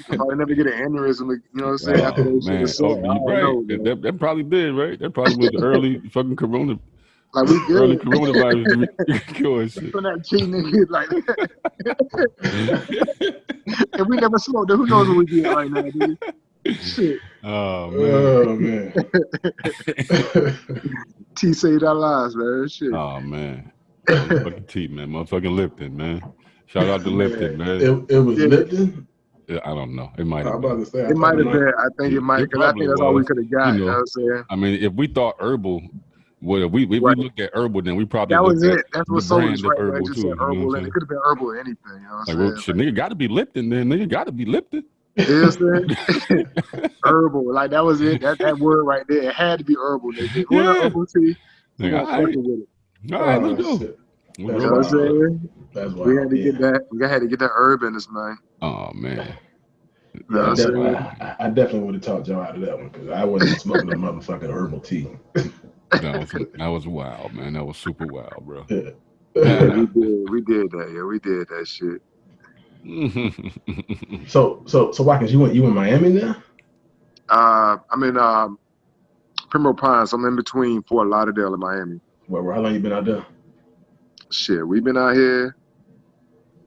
Probably never get an aneurysm, you know what I'm saying? After that shit. That probably did, right? That probably was the early fucking corona. Like we good. Early coronavirus cure shit. From that tea, nigga, like. If we never smoked it, who knows what we did right now, dude? Shit. Oh man. Tea saved our lives, man. Shit. Oh man. Motherfucking tea, man. Motherfucking Lipton, man. Shout out to Lipton, man. It was Lipton? Yeah, I don't know. It might have been. It might have been. I think it might, because I think that's all we could have got. You know what I'm saying? I mean, if we thought herbal, well, if we looked at herbal, then we probably that was it. That's what sold us right there. Just said herbal, and it could have been herbal or anything. You know what I'm saying? Nigga got to be Lipton, then. Nigga got to be Lipton. You know what I'm saying? Herbal, like that was it. That word right there, it had to be herbal. Nigga. Herbal tea. All right, let's go. You know what I'm saying? We had to get that. We had to get that herb in us, man. Oh man. Yeah, I definitely would have talked y'all out of that one because I wasn't smoking no motherfucking herbal tea. That was wild, man. That was super wild, bro. Yeah, we did that. Yeah, we did that shit. So Watkins, you in Miami now? I'm in Pembroke Pines. So I'm in between Fort Lauderdale and Miami. How long you been out there? Shit, we've been out here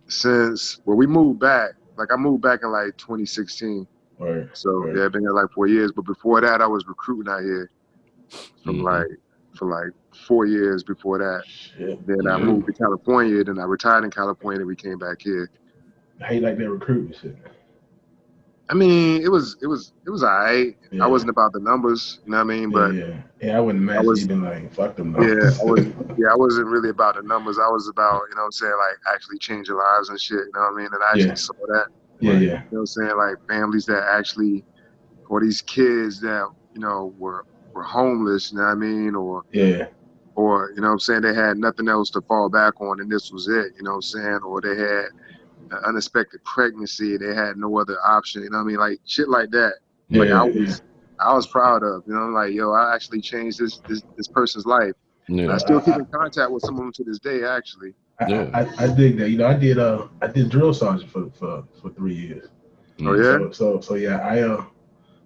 since we moved back. Like I moved back in like 2016. Right. So yeah, I've been here like 4 years. But before that, I was recruiting out here for like 4 years before that. Shit. Then I moved to California. Then I retired in California. And we came back here. How you like that recruiting shit? I mean, it was all right. Yeah. I wasn't about the numbers, you know what I mean? But I wouldn't imagine you been like, fuck them numbers. I wasn't really about the numbers. I was about, you know what I'm saying, like actually changing lives and shit, you know what I mean? And I actually saw that. Yeah. You know what I'm saying? Like families that actually, or these kids that, you know, were homeless, you know what I mean? Or, you know what I'm saying, they had nothing else to fall back on and this was it, you know what I'm saying? Or they had an unexpected pregnancy, they had no other option, you know what I mean? Like shit like that. I was proud of, you know, like, yo, I actually changed this person's life. Yeah. I still keep in contact with some of them to this day, actually. I dig that. You know, I did drill sergeant for 3 years. Oh yeah. So yeah,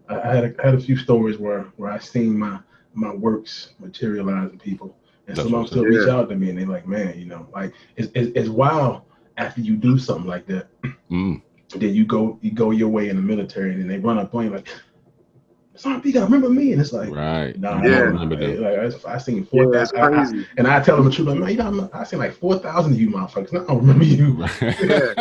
I had a few stories where I seen my my works materializing people, and That's some of them what's still up. reach out to me, and they're like, man, like it's wild after you do something like that. Mm. Then you go your way in the military, and then they run up on you like, "Son, you gotta remember me," and it's like, Right. nah, You don't Yeah. remember them. like I seen Yeah, 4,000, it's crazy. and I tell them the truth, like, man, I seen like 4,000 of you motherfuckers. I don't remember you. Yeah,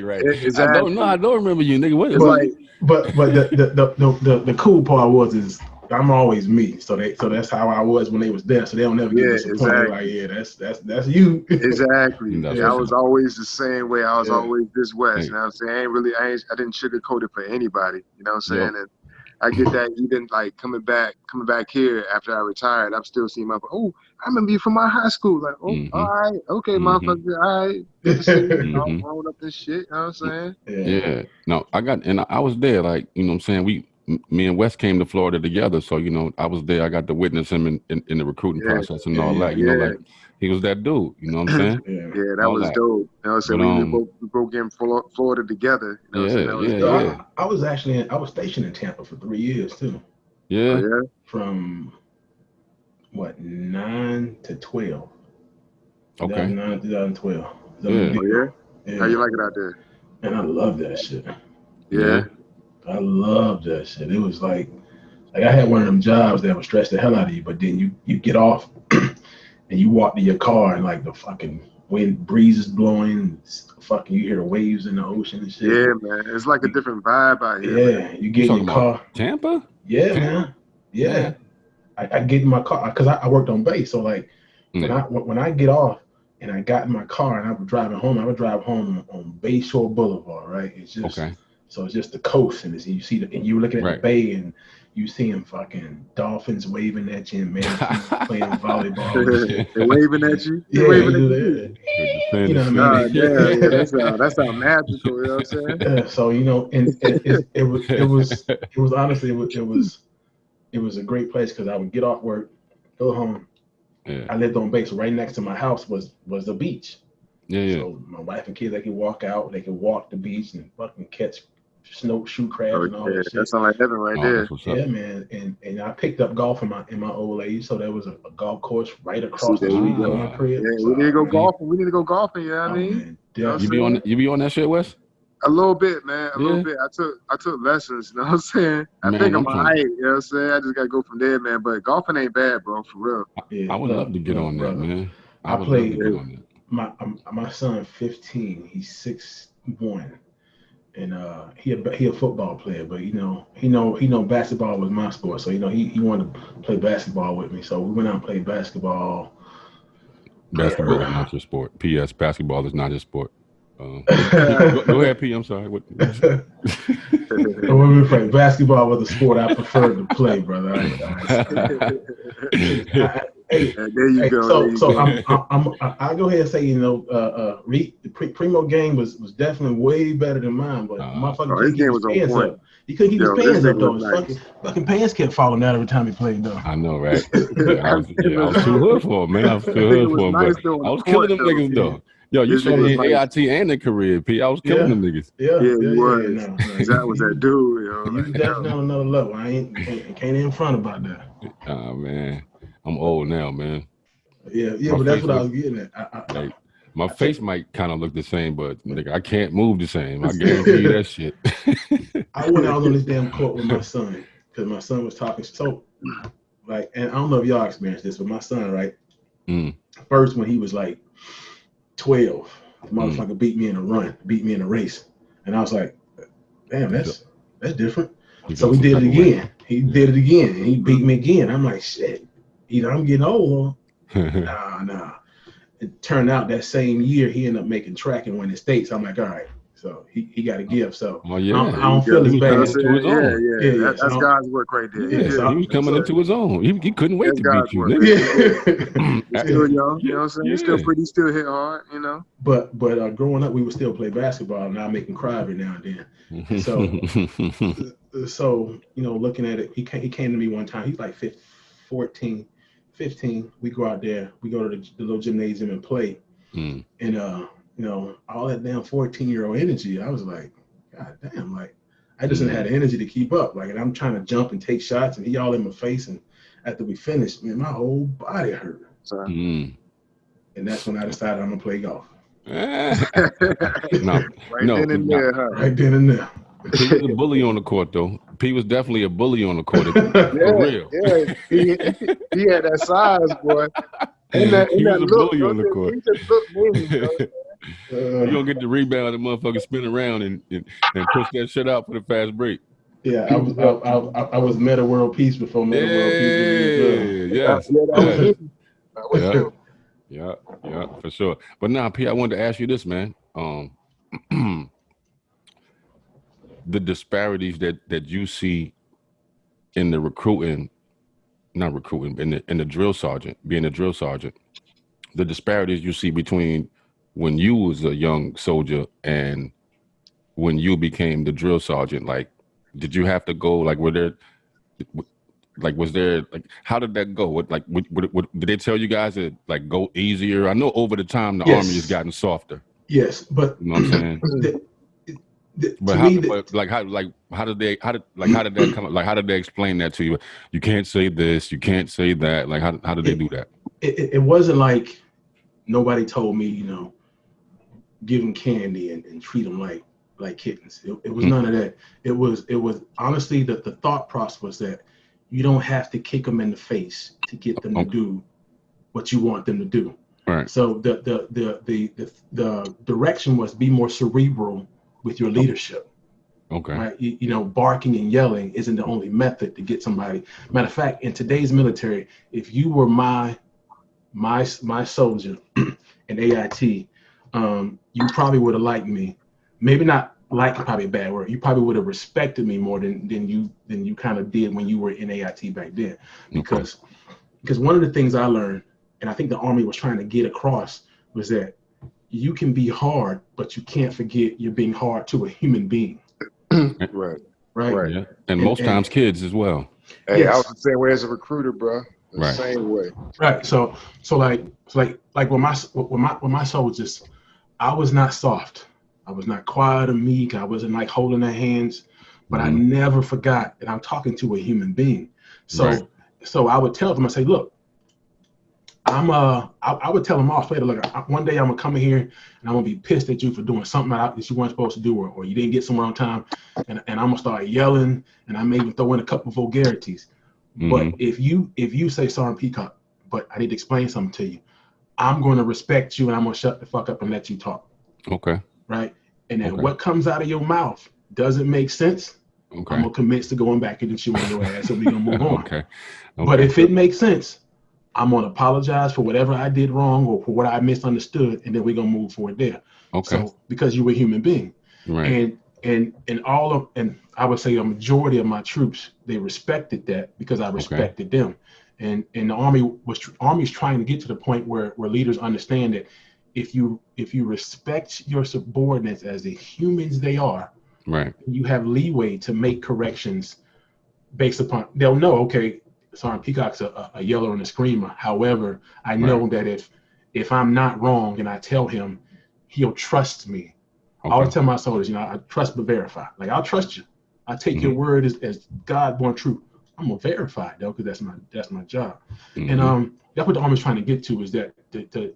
Right. exactly. I don't remember you, nigga. What? It's like, But the cool part is I'm always me. So that's how I was when they was there. So they don't never get yeah, disappointed. They're like, exactly. yeah, that's you. Exactly. That's I what's was up. always the same way. I was Yeah. always this West. Hey. You know what I'm saying? I didn't sugarcoat it for anybody. You know what I'm saying? Yo. And I get that even like coming back here after I retired, I'm still seeing my, oh, I remember you from my high school. Like, oh, Mhm. all right, okay, Mhm. motherfucker, all right, good to see you. All Mhm. grown up and shit. You know what I'm saying? Yeah. No, I was there. Like, you know what I'm saying? Me and Wes came to Florida together. So, you know, I was there. I got to witness him in the recruiting Yeah, process and all that. You know, yeah, like he was that dude. You know what I'm saying? Yeah. yeah. That All was that. dope. You know what I'm saying? But We broke in Florida together. You know what I'm saying? yeah, That was yeah, dope. yeah. I was stationed in Tampa for 3 years too, Oh Yeah. yeah. from what 9 to 12, Okay. 2009 to 2012. Yeah. Oh yeah. How Yeah, you like it out there? and I love that shit. Yeah. Yeah. I love that shit. It was like I had one of them jobs that would stress the hell out of you, but then you get off and you walk to your car and like the fucking wind breeze is blowing, fucking you hear the waves in the ocean and shit. Yeah, man. It's like a different vibe out here, man. Yeah, you You get in talking your about car. Tampa? Yeah, Tampa? man. Yeah, Man. I get in my car because I worked on base. So like Yeah. when I get off and I got in my car and I was driving home, I would drive home on Bayshore Boulevard, right? It's just Okay. so it's just the coast, and you see and you're looking at the Right. bay, and you seeing fucking dolphins waving at you and manatees playing volleyball and shit. They waving at you. They Yeah, waving you at do you. that. The You know what I Ah, mean? damn, yeah, that's how magical. You know what I'm saying? So and it was honestly it was a great place because I would get off work, go home. Yeah. I lived on base. Right next to my house was the beach. Yeah. So my wife and kids, they could walk out, they could walk the beach and fucking catch shoe crabs Oh and all yeah, that that shit. sounds like heaven right Oh, there. that's what's up. Yeah, man. And I picked up golf in my old age, so there was a golf course right See, across the there you street from go. my crib. Yeah, So, we need to go man, golfing. We need to go golfing. You know what I mean? man, You know what I'm definitely. saying? You be on that shit, Wes? A little bit, man. A little Yeah. bit. I took lessons. You know what I'm saying? I Man, think I'm I'm trying alright. You know what I'm saying? I just gotta go from there, man. But golfing ain't bad, bro. For real. Yeah, I would love to get look, on that, brother. man. I I would love to played get on that. my son 15. He's 6'1", and he a football player, but he know basketball was my sport, so he wanted to play basketball with me. So we went out and played basketball. Basketball is not your sport. P.S. Basketball is not your sport. Go ahead, P. I'm sorry. What you say? When we play basketball was a sport I preferred to play, brother. Hey, There you go. so There you so go. I'll go ahead and say Primo game was definitely way better than mine, but motherfucker Oh, couldn't his keep game his was on pants point. up. He couldn't keep his Yo, this pants up nigga though. was His nice. fucking pants kept falling out every time he played though. I know, right? I was too hood for him, man. I was too hood for him, nice but though on I the was killing court them though. niggas though. Yo, you This saw nigga me was in nice. AIT and the career, P. I was killing them niggas. Yeah, you was. No, That was that dude, yo. You was definitely on another level. I can't even front about that. Oh man, I'm old now, man. Yeah, My but that's face what I look was getting at. like my face might kind of look the same, but nigga, I can't move the same. I guarantee you that shit. I went out on this damn court with my son because my son was talking. So, like, and I don't know if y'all experienced this, but my son, right? First, when he was like 12, the motherfucker beat me in a race, and I was like, damn, that's different. So we did it again. He did it again, and he beat me again. I'm like, shit, either I'm getting old or nah. It turned out that same year he ended up making track and winning states. I'm like, all right, so he got a gift. So Oh yeah, I don't feel as he was bad. coming into his own. Yeah. So That's God's work right there. Yeah, he was coming into his own. He couldn't wait That's to God's beat you, work. nigga. He's still young, you know what I'm saying? Yeah. He's still pretty, still hit hard, you know. But growing up, we would still play basketball, and I make him cry every now and then. So looking at it, he came to me one time. He's like 14, 15. We go out there, we go to the little gymnasium and play, and all that damn 14-year-old energy. I was like, God damn, like I just didn't have the energy to keep up. Like, and I'm trying to jump and take shots, and he all in my face, and after we finished, man, my whole body hurt. Mm. And that's when I decided I'm gonna play golf. No, Right then and there, huh? Right then and there. P was a bully on the court, though. P was definitely a bully on the court. For real. Yeah, he had that size, boy. And that, He and was that a look, bully on the court. He just looked mean, You don't get the rebound and motherfucker spin around and push that shit out for the fast break. Yeah, I was Meta World Peace before Meta World Peace. Yes. That was him. Yeah, for sure. But now, P, I wanted to ask you this, man. The disparities that you see in the in the drill sergeant, being a drill sergeant, the disparities you see between when you was a young soldier and when you became the drill sergeant. Like, did you have to go, like, was there, like, how did that go? Did they tell you guys to, like, go easier? I know over the time the Army has gotten softer. Yes, but you know what I'm saying? How did that come? Like, how did they explain that to you? You can't say this, you can't say that. Like, how did they do that? It wasn't like nobody told me, you know, give them candy and treat them like kittens. It was none of that. It was honestly that the thought process was that you don't have to kick them in the face to get them to do what you want them to do. Right. So the direction was be more cerebral with your leadership. Okay. Right. You know, barking and yelling isn't the only method to get somebody. Matter of fact, in today's military, if you were my soldier in AIT, you probably would have liked me. Maybe not like, probably a bad word. You probably would have respected me more than you kind of did when you were in AIT back then. Because one of the things I learned, and I think the Army was trying to get across, was that you can be hard, but you can't forget you're being hard to a human being. Right. Yeah. And most times kids as well. Hey, yes. I was the same way as a recruiter, bro. The same way. Right. So like with my soldiers, I was not soft. I was not quiet or meek. I wasn't like holding their hands, but I never forgot that I'm talking to a human being. So I would tell them, I say, look, I would tell them all straight, look, one day I'm gonna come in here and I'm gonna be pissed at you for doing something that you weren't supposed to do, or you didn't get somewhere on time, and I'm gonna start yelling, and I may even throw in a couple of vulgarities. But if you say, Sergeant Peacock, but I need to explain something to you, I'm gonna respect you and I'm gonna shut the fuck up and let you talk. Okay. Right? And then what comes out of your mouth doesn't make sense. Okay. I'm gonna commit to going back and chew on your ass, and we're gonna move on. Okay. But if it makes sense, I'm gonna apologize for whatever I did wrong or for what I misunderstood, and then we're gonna move forward there. Okay. So because you're a human being, right? And I would say a majority of my troops, they respected that because I respected them. And the Army's trying to get to the point where leaders understand that if you respect your subordinates as the humans they are, right, you have leeway to make corrections based upon, they'll know, okay, Sergeant Peacock's a yeller and a screamer. However, I know that if I'm not wrong and I tell him, he'll trust me. I always tell my soldiers, I trust but verify. Like, I'll trust you. I take your word as God-born truth. I'm gonna verify it though, because that's my job. And that's what the Army's trying to get to, is that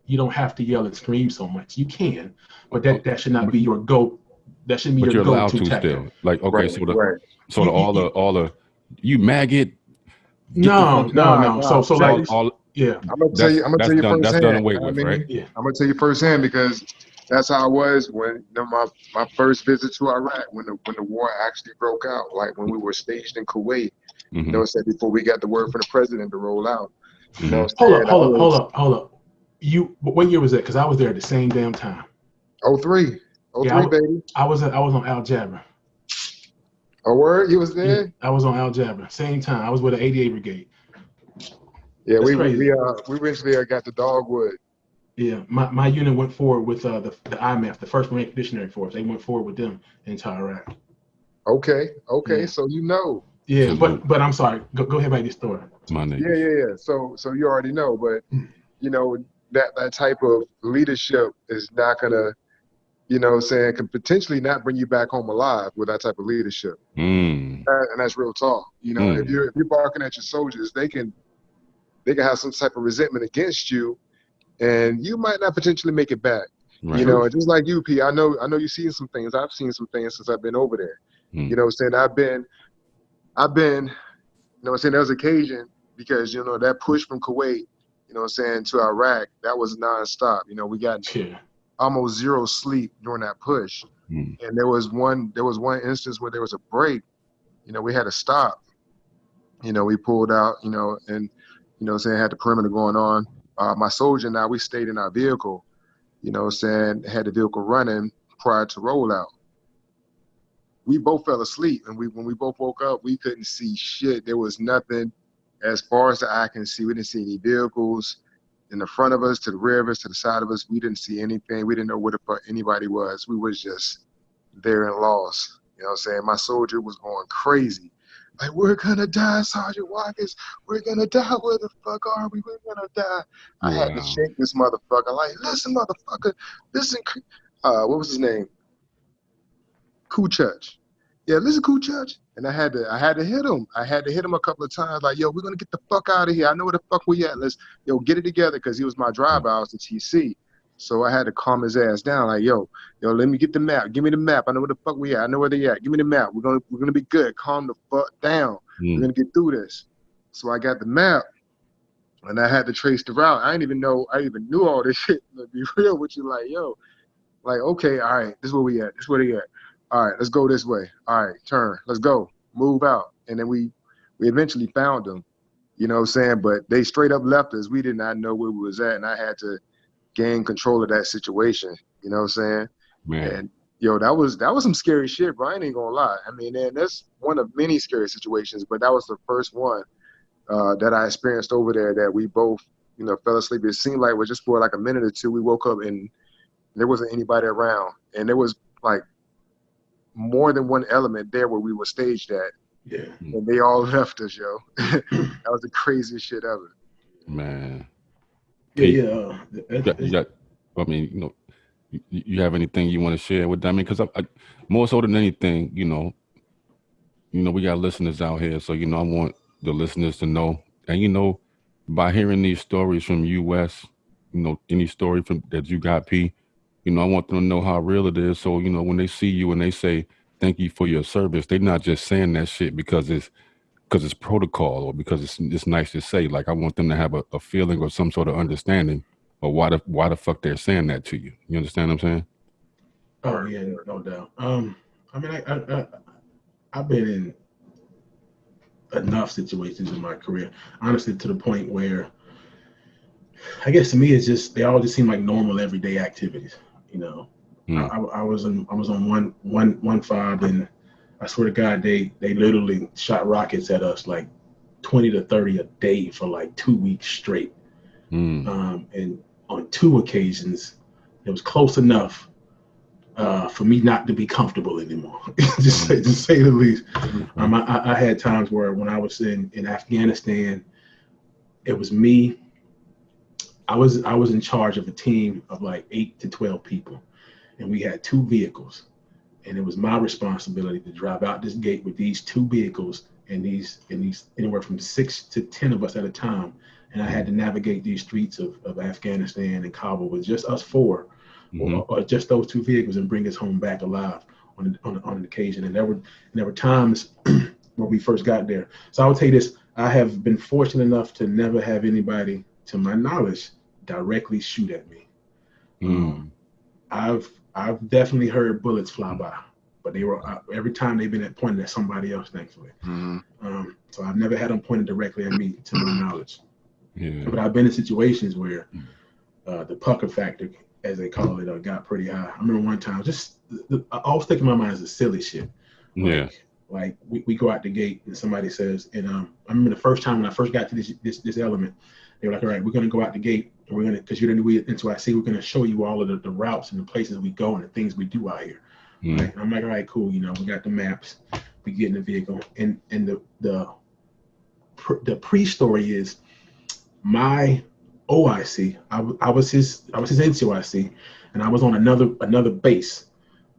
you don't have to yell and scream so much. You can, but that should not be your go. That shouldn't be your go-to tactic. Still. Like, okay, so all the you maggot. No. So like, yeah. I'm gonna tell you firsthand. That's done away with, right? Yeah. I'm gonna tell you firsthand, because that's how I was when my first visit to Iraq, when the war actually broke out, like when we were staged in Kuwait. You know, said before we got the word from the president to roll out. You know, hold up. What year was that? Because I was there at the same damn time. 03, baby. I was on Al Jabra. Oh, word? You was there? Yeah, I was on Al Jabra, same time. I was with the 88 Brigade. Yeah, we eventually got the Dogwood. Yeah, my unit went forward with the IMF, the First Marine Expeditionary Force. They went forward with them into Iraq. Okay, yeah. So you know. Yeah, but I'm sorry. Go ahead about your story. Yeah. So you already know, but you know that type of leadership is not gonna, can potentially not bring you back home alive with that type of leadership. And that's real talk. If you're barking at your soldiers, they can they can have some type of resentment against you, and you might not potentially make it back. Right. You know, and just like you, P, I know you've seen some things. I've seen some things since I've been over there. You know what I'm saying? I've been, you know what I'm saying, there was occasion because, you know, that push from Kuwait, you know what I'm saying, to Iraq, that was nonstop. You know, we got almost zero sleep during that push. And there was one instance where there was a break, you know, we had to stop. You know, we pulled out, you know, and, you know what I'm saying, had the perimeter going on. My soldier and I, we stayed in our vehicle, you know what I'm saying, had the vehicle running prior to rollout. We both fell asleep, and when we both woke up, we couldn't see shit. There was nothing as far as the eye can see. We didn't see any vehicles in the front of us, to the rear of us, to the side of us. We didn't see anything. We didn't know where the fuck anybody was. We was just there and lost. You know what I'm saying? My soldier was going crazy. Like, we're gonna die, Sergeant Watkins. We're gonna die. Where the fuck are we? We're gonna die. I had to shake this motherfucker. Like, listen, motherfucker. Listen. What was his name? Kuchach. Yeah, listen, Kuchach. And I had to hit him. I had to hit him a couple of times. Like, yo, we're gonna get the fuck out of here. I know where the fuck we at. Let's, get it together, because he was my driver. I was the TC. So I had to calm his ass down. Like, yo, let me get the map. Give me the map. I know where the fuck we at. I know where they at. Give me the map. We're gonna be good. Calm the fuck down. We're gonna get through this. So I got the map, and I had to trace the route. I even knew all this shit. To be real with you, like, yo, like, okay, all right, this is where we at. This is where they at. All right, let's go this way. All right, turn. Let's go. Move out. And then we eventually found them. You know what I'm saying? But they straight up left us. We did not know where we was at, and I had to gain control of that situation. You know what I'm saying? Man. And yo, that was some scary shit, bro. I ain't gonna lie. I mean, and that's one of many scary situations, but that was the first one that I experienced over there that we both, you know, fell asleep. It seemed like it was just for like a minute or two. We woke up and there wasn't anybody around, and there was like more than one element there where we were staged at. Yeah. And they all left us, yo. That was the craziest shit ever. Man. Yeah. You got, I mean, you know, you have anything you want to share with them? I mean, because I more so than anything, you know, we got listeners out here, so, you know, I want the listeners to know, and, you know, by hearing these stories from US, you know, any story from that you got, P, you know, I want them to know how real it is. So, you know, when they see you and they say, thank you for your service, they're not just saying that shit because it's protocol or because it's nice to say. Like, I want them to have a feeling or some sort of understanding of why the fuck they're saying that to you. You understand what I'm saying? Oh yeah, no doubt. I mean, I've been in enough situations in my career, honestly, to the point where I guess to me it's just they all just seem like normal everyday activities. You know, I was on 1-5, and I swear to God, they literally shot rockets at us like 20 to 30 a day for like 2 weeks straight. And on 2 occasions, it was close enough for me not to be comfortable anymore, just say the least. I had times where when I was in Afghanistan, it was me. I was in charge of a team of like 8 to 12 people, and we had 2 vehicles, and it was my responsibility to drive out this gate with these 2 vehicles and these anywhere from 6 to 10 of us at a time, and I had to navigate these streets of Afghanistan and Kabul with just us 4. Or just those 2 vehicles, and bring us home back alive on an occasion. And there were times when we first got there. So I would tell you this: I have been fortunate enough to never have anybody, to my knowledge, directly shoot at me. I've definitely heard bullets fly by, but they were every time they've been pointed at somebody else, thankfully. So I've never had them pointed directly at me, to my knowledge. Yeah. But I've been in situations where the pucker factor, as they call it, got pretty high. I remember one time, just all sticking in my mind is the silly shit. Like we go out the gate and somebody says, and I remember the first time when I first got to this element, they were like, all right, we're gonna go out the gate, and we're gonna, because you're gonna be into IC, we're gonna show you all of the routes and the places we go and the things we do out here. Right? And I'm like, all right, cool. You know, we got the maps. We get in the vehicle, and the pre-story is my OIC. I was his NCOIC, and I was on another base.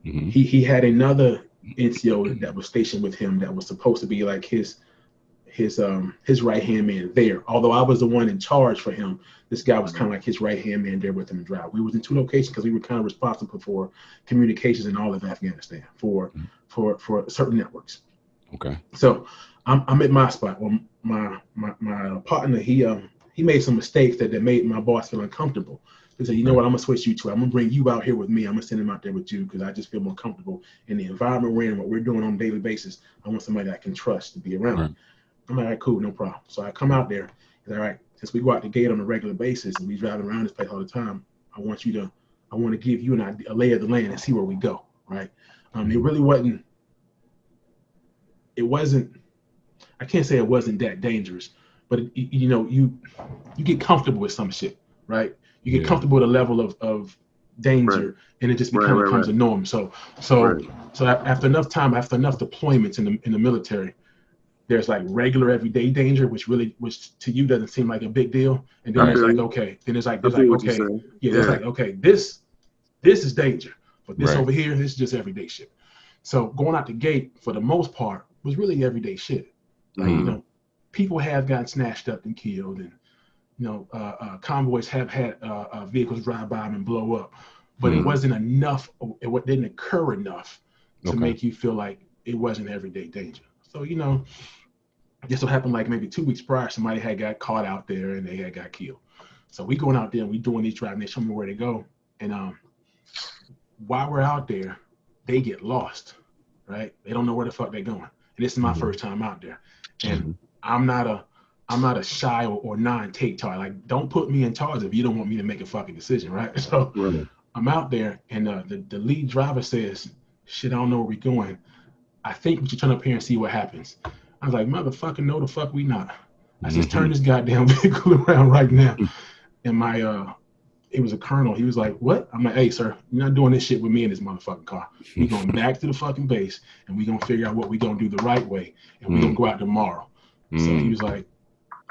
He had another NCO that was stationed with him that was supposed to be like his his right hand man there. Although I was the one in charge for him, this guy was kind of like his right hand man there with him to drive. We was in 2 locations because we were kind of responsible for communications in all of Afghanistan for certain networks. Okay. So I'm at my spot. Well, my partner, he made some mistakes that made my boss feel uncomfortable. He said, you know what, I'm gonna switch you two. I'm gonna bring you out here with me. I'm gonna send him out there with you because I just feel more comfortable in the environment we're in, what we're doing on a daily basis. I want somebody that I can trust to be around. Right. I'm like, all right, cool, no problem. So I come out there. He's like, all right, since we go out the gate on a regular basis and we driving around this place all the time, I want to give you a lay of the land and see where we go, right? It wasn't, I can't say it wasn't that dangerous, but you get comfortable with some shit, right? You get comfortable with a level of danger, and it just becomes a norm. So after enough time, after enough deployments in the military, there's like regular everyday danger, which to you doesn't seem like a big deal, and then there's like okay, there's like okay, this is danger, but this over here, this is just everyday shit. So going out the gate for the most part was really everyday shit. Like people have gotten snatched up and killed, and convoys have had vehicles drive by them and blow up, but it wasn't enough. It didn't occur enough to make you feel like it wasn't everyday danger. So just so happened like maybe 2 weeks prior, somebody had got caught out there and they had got killed. So we going out there and we doing these driving. They show me where to go, and while we're out there, they get lost. Right? They don't know where the fuck they're going. And this is my first time out there, and I'm not a shy or non-take charge. Like, don't put me in charge if you don't want me to make a fucking decision, right? So I'm out there, and the lead driver says, "Shit, I don't know where we're going. I think we should turn up here and see what happens." I was like, "Motherfucker, no, the fuck we not." I just turn this goddamn vehicle around right now, and it was a colonel. He was like, "What?" I'm like, "Hey, sir, you're not doing this shit with me in this motherfucking car. We going back to the fucking base, and we gonna figure out what we gonna do the right way, and we gonna go out tomorrow." So he was like,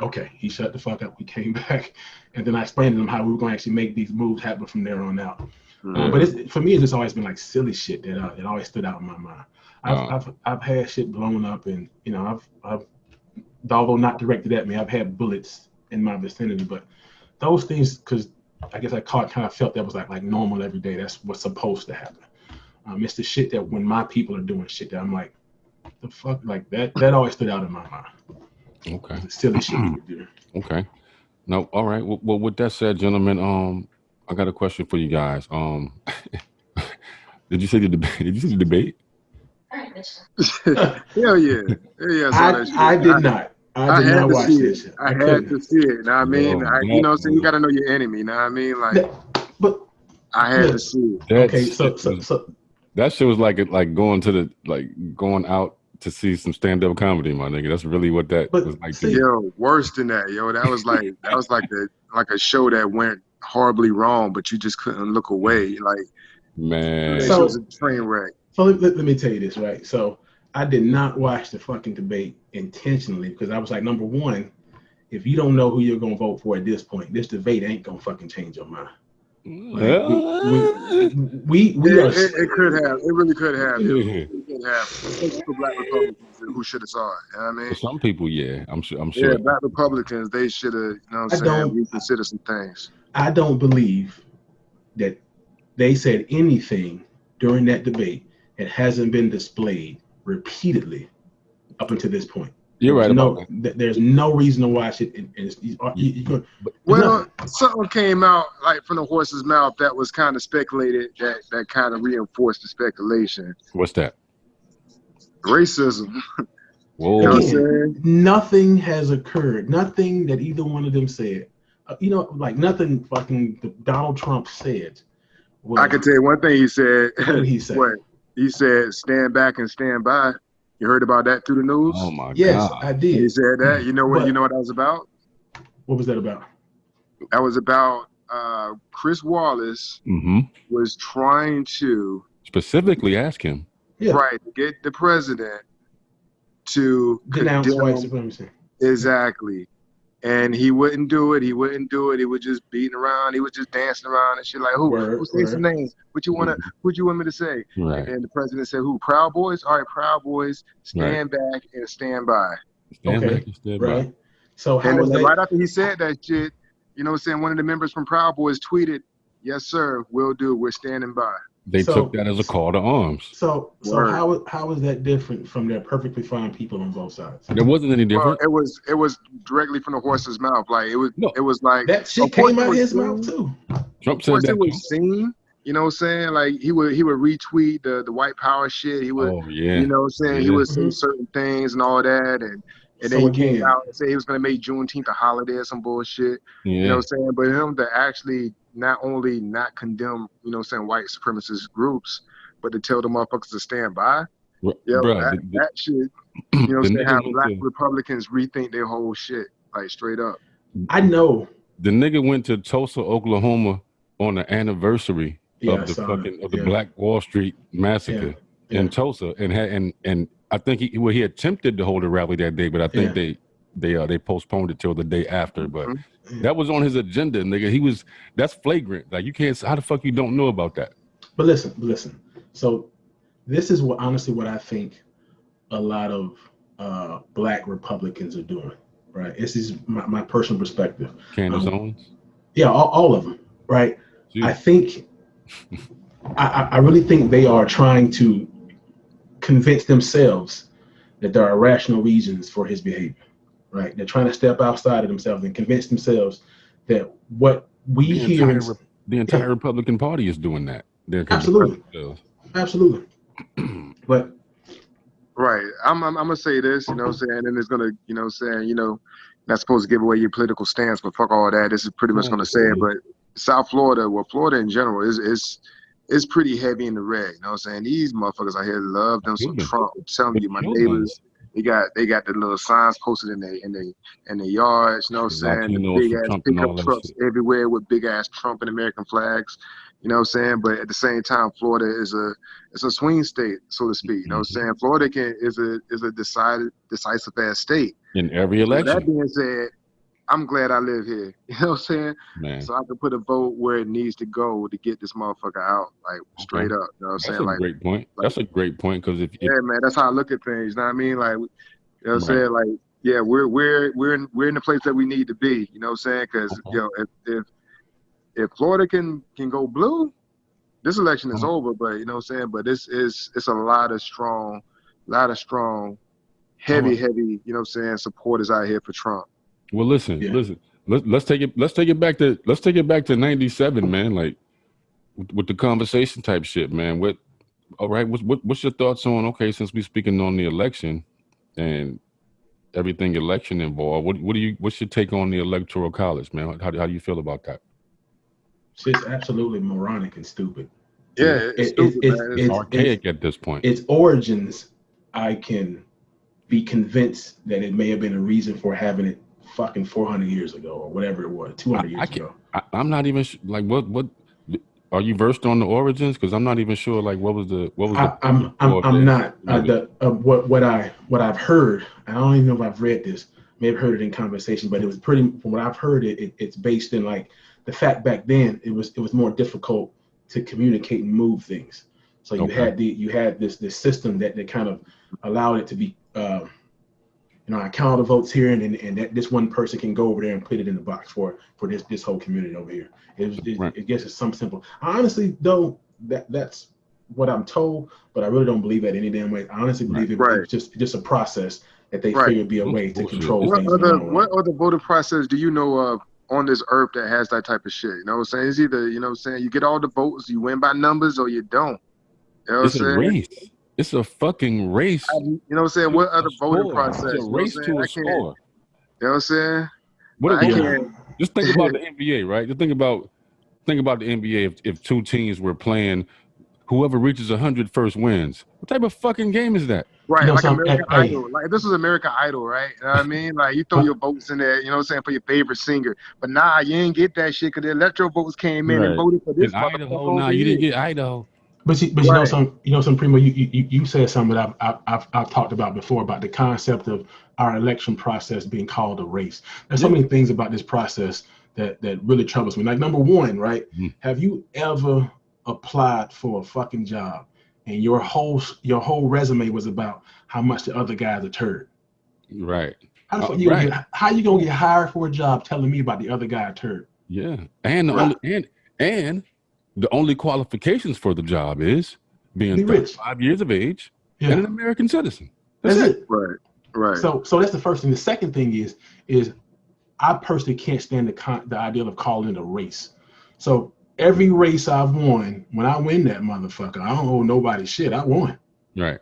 okay. He shut the fuck up. We came back, and then I explained to him how we were going to actually make these moves happen from there on out. But for me, it's just always been like silly shit that it always stood out in my mind. I've had shit blown up, and I've although not directed at me, I've had bullets in my vicinity. But those things, because I guess I kind of felt that was like normal every day. That's what's supposed to happen. It's the shit that when my people are doing shit that I'm like, the fuck, like that always stood out in my mind. Okay. Silly shit we do. Okay. No, all right. Well, with that said, gentlemen, I got a question for you guys. Did you see the debate? Did you see the debate? Hell yeah. I did not. I did not watch this shit. I had to see it. Know what I mean? So you got to know your enemy. Know what I mean? Like, but I had to see it. Okay, so that shit was like going out to see some stand-up comedy, my nigga. That's really what that was like. Yo, worse than that, yo. That was like a show that went horribly wrong, but you just couldn't look away. Like, man, so it was a train wreck. So let me tell you this, right? So I did not watch the fucking debate intentionally because I was like, number one, if you don't know who you're gonna vote for at this point, this debate ain't gonna fucking change your mind. Like, we are. It could have. It really could have. It could have. Especially for Black Republicans who should have saw it. You know what I mean? For some people, yeah, I'm sure. Yeah, Black Republicans, they should have. You know what I'm saying? Reconsider some things. I don't believe that they said anything during that debate that hasn't been displayed repeatedly up until this point. You're right. There's no reason to watch it. Something came out like from the horse's mouth that was kind of speculated that kind of reinforced the speculation. What's that? Racism. Whoa. You know what I'm saying? Nothing has occurred. Nothing that either one of them said. Like nothing fucking Donald Trump said. I can tell you one thing he said. What did he say? What? He said, "Stand back and stand by." You heard about that through the news? Oh my God! Yes, I did. He said that. You know what that was about? What was that about? That was about Chris Wallace was trying to specifically ask him, get the president to denounce white supremacy. Exactly. And he wouldn't do it. He wouldn't do it. He was just beating around. He was just dancing around and shit like, who say some names? What you want me to say? Right. And the president said, who? Proud Boys? All right, Proud Boys, stand back and stand by. Stand Okay, back and stand by. right. So And how is then right that? after he said that shit, you know what I'm saying, one of the members from Proud Boys tweeted, "Yes, sir, will do. We're standing by." They took So that as a call to arms. so Word. how is that different from their perfectly fine people on both sides? There wasn't any Well, different. it was directly from the horse's mouth. Like No, it was like, That of shit course came it out of was his mouth seen. too. Trump Of said course it that too. was seen. You know what I'm saying? Like he would retweet the white power shit. He would, Oh yeah, you know what I'm saying? He yeah. would say certain things and all that, and then So he came again, out and say he was gonna make Juneteenth a holiday or some bullshit. You know Yeah. what I'm saying? But him to actually not only not condemn, you know what I'm saying, white supremacist groups, but to tell the motherfuckers to stand by. Yo, Bruh, that shit, you know what the I'm saying, nigga have went black to Republicans rethink their whole shit, like straight up. I know. the nigga went to Tulsa, Oklahoma on the anniversary Yeah, of I the saw it. fucking of the Yeah, Black Wall Street yeah, massacre yeah, in Tulsa and had and I think he attempted to hold a rally that day, but I think yeah. they postponed it till the day after. But Mhm. Yeah. that was on his agenda, nigga. That's flagrant. Like you can't. How the fuck you don't know about that? But listen. So this is what honestly what I think a lot of black Republicans are doing. Right. This is my personal perspective. Candace Owens. Yeah, all of them. Right. I Jeez. think I really think they are trying to convince themselves that there are rational reasons for his behavior. Right. They're trying to step outside of themselves and convince themselves that what we The hear in the yeah, entire Republican Party is doing that. They're convincing absolutely, themselves. absolutely. But Right. I'm gonna say this, you know what I'm saying, and it's gonna, you know what I'm saying, not supposed to give away your political stance, but fuck all that. This is pretty much gonna say it. But South Florida, well, Florida in general is pretty heavy in the red. You know what I'm saying? These motherfuckers out here love them some Cuban. Trump. I'm telling But you, my Cuban. neighbors, they got the little signs posted in their yards, you know what I'm saying? The Latinos big for ass Trump and pickup all that trucks shit. everywhere with big ass Trump and American flags. You know what I'm saying? But at the same time, Florida is a swing state, so to speak. You know what I'm saying? Florida is a decisive ass state. In every So that election, being said, I'm glad I live here. You know what I'm saying? man. So I can put a vote where it needs to go to get this motherfucker out, like Okay. straight up. You know what I'm That's saying? a Like, great point. That's a great point because if yeah, man, that's how I look at things. You know what I mean? Like, you know what I'm right, saying? Like, yeah, we're in the place that we need to be. You know what I'm saying? Because okay. if Florida can go blue, this election is Uh-huh. over. But you know what I'm saying? But it's a lot of strong, All heavy, right. you know what I'm saying, supporters out here for Trump. Well, listen. yeah, Let's take it back to 97, man. Like with the conversation type shit, man. All right, what's your thoughts on, okay, since we're speaking on the election and everything election involved, what's your take on the electoral college, man? How do you feel about that? it's absolutely moronic and stupid. Yeah, it's stupid, man. It's archaic at this point. Its origins, I can be convinced that it may have been a reason for having it fucking 400 years ago or whatever it was, 200 years ago. I'm not even like what are you versed on the origins? Because I'm not even sure like what was the I'm not what I've heard. I don't even know if I've read this. May have heard it in conversation, but it was pretty. From what I've heard, it's based in like the fact back then it was more difficult to communicate and move things. So you had this system that kind of allowed it to be. I count all the votes here, and that this one person can go over there and put it in the box for this whole community over here. I guess it's some simple. I honestly though that's what I'm told, but I really don't believe that any damn way. I honestly believe it was just a process that they figured be a way to control things. What other voter process do you know of on this earth that has that type of shit? You know what I'm saying? It's either, you know what I'm saying, you get all the votes, you win by numbers, or you don't. You know what I'm saying? A race. It's a fucking race. You know what I'm saying? What other voting process? It's a race to a score. You know what I'm saying? Just think about the NBA, right? Just think about the NBA. If two teams were playing, whoever reaches 100 first wins. What type of fucking game is that? Right, like American Idol. Like this was American Idol, right? You know what I mean? Like you throw your votes in there, you know what I'm saying, for your favorite singer. But nah, you ain't get that shit because the electoral votes came in and voted for this motherfucker. Idaho, nah, you didn't get Idaho. But you know some Primo, you said something that I've talked about before about the concept of our election process being called a race. There's so many things about this process that really troubles me. Like number one, right? Have you ever applied for a fucking job and your whole resume was about how much the other guy's a turd? Right. How you gonna get hired for a job telling me about the other guy a turd? Yeah. And the only qualifications for the job is being 35 years of age and an American citizen. That's it. Right. So that's the first thing. The second thing is I personally can't stand the idea of calling it a race. So every race I've won, when I win that motherfucker, I don't owe nobody shit. I won. Right.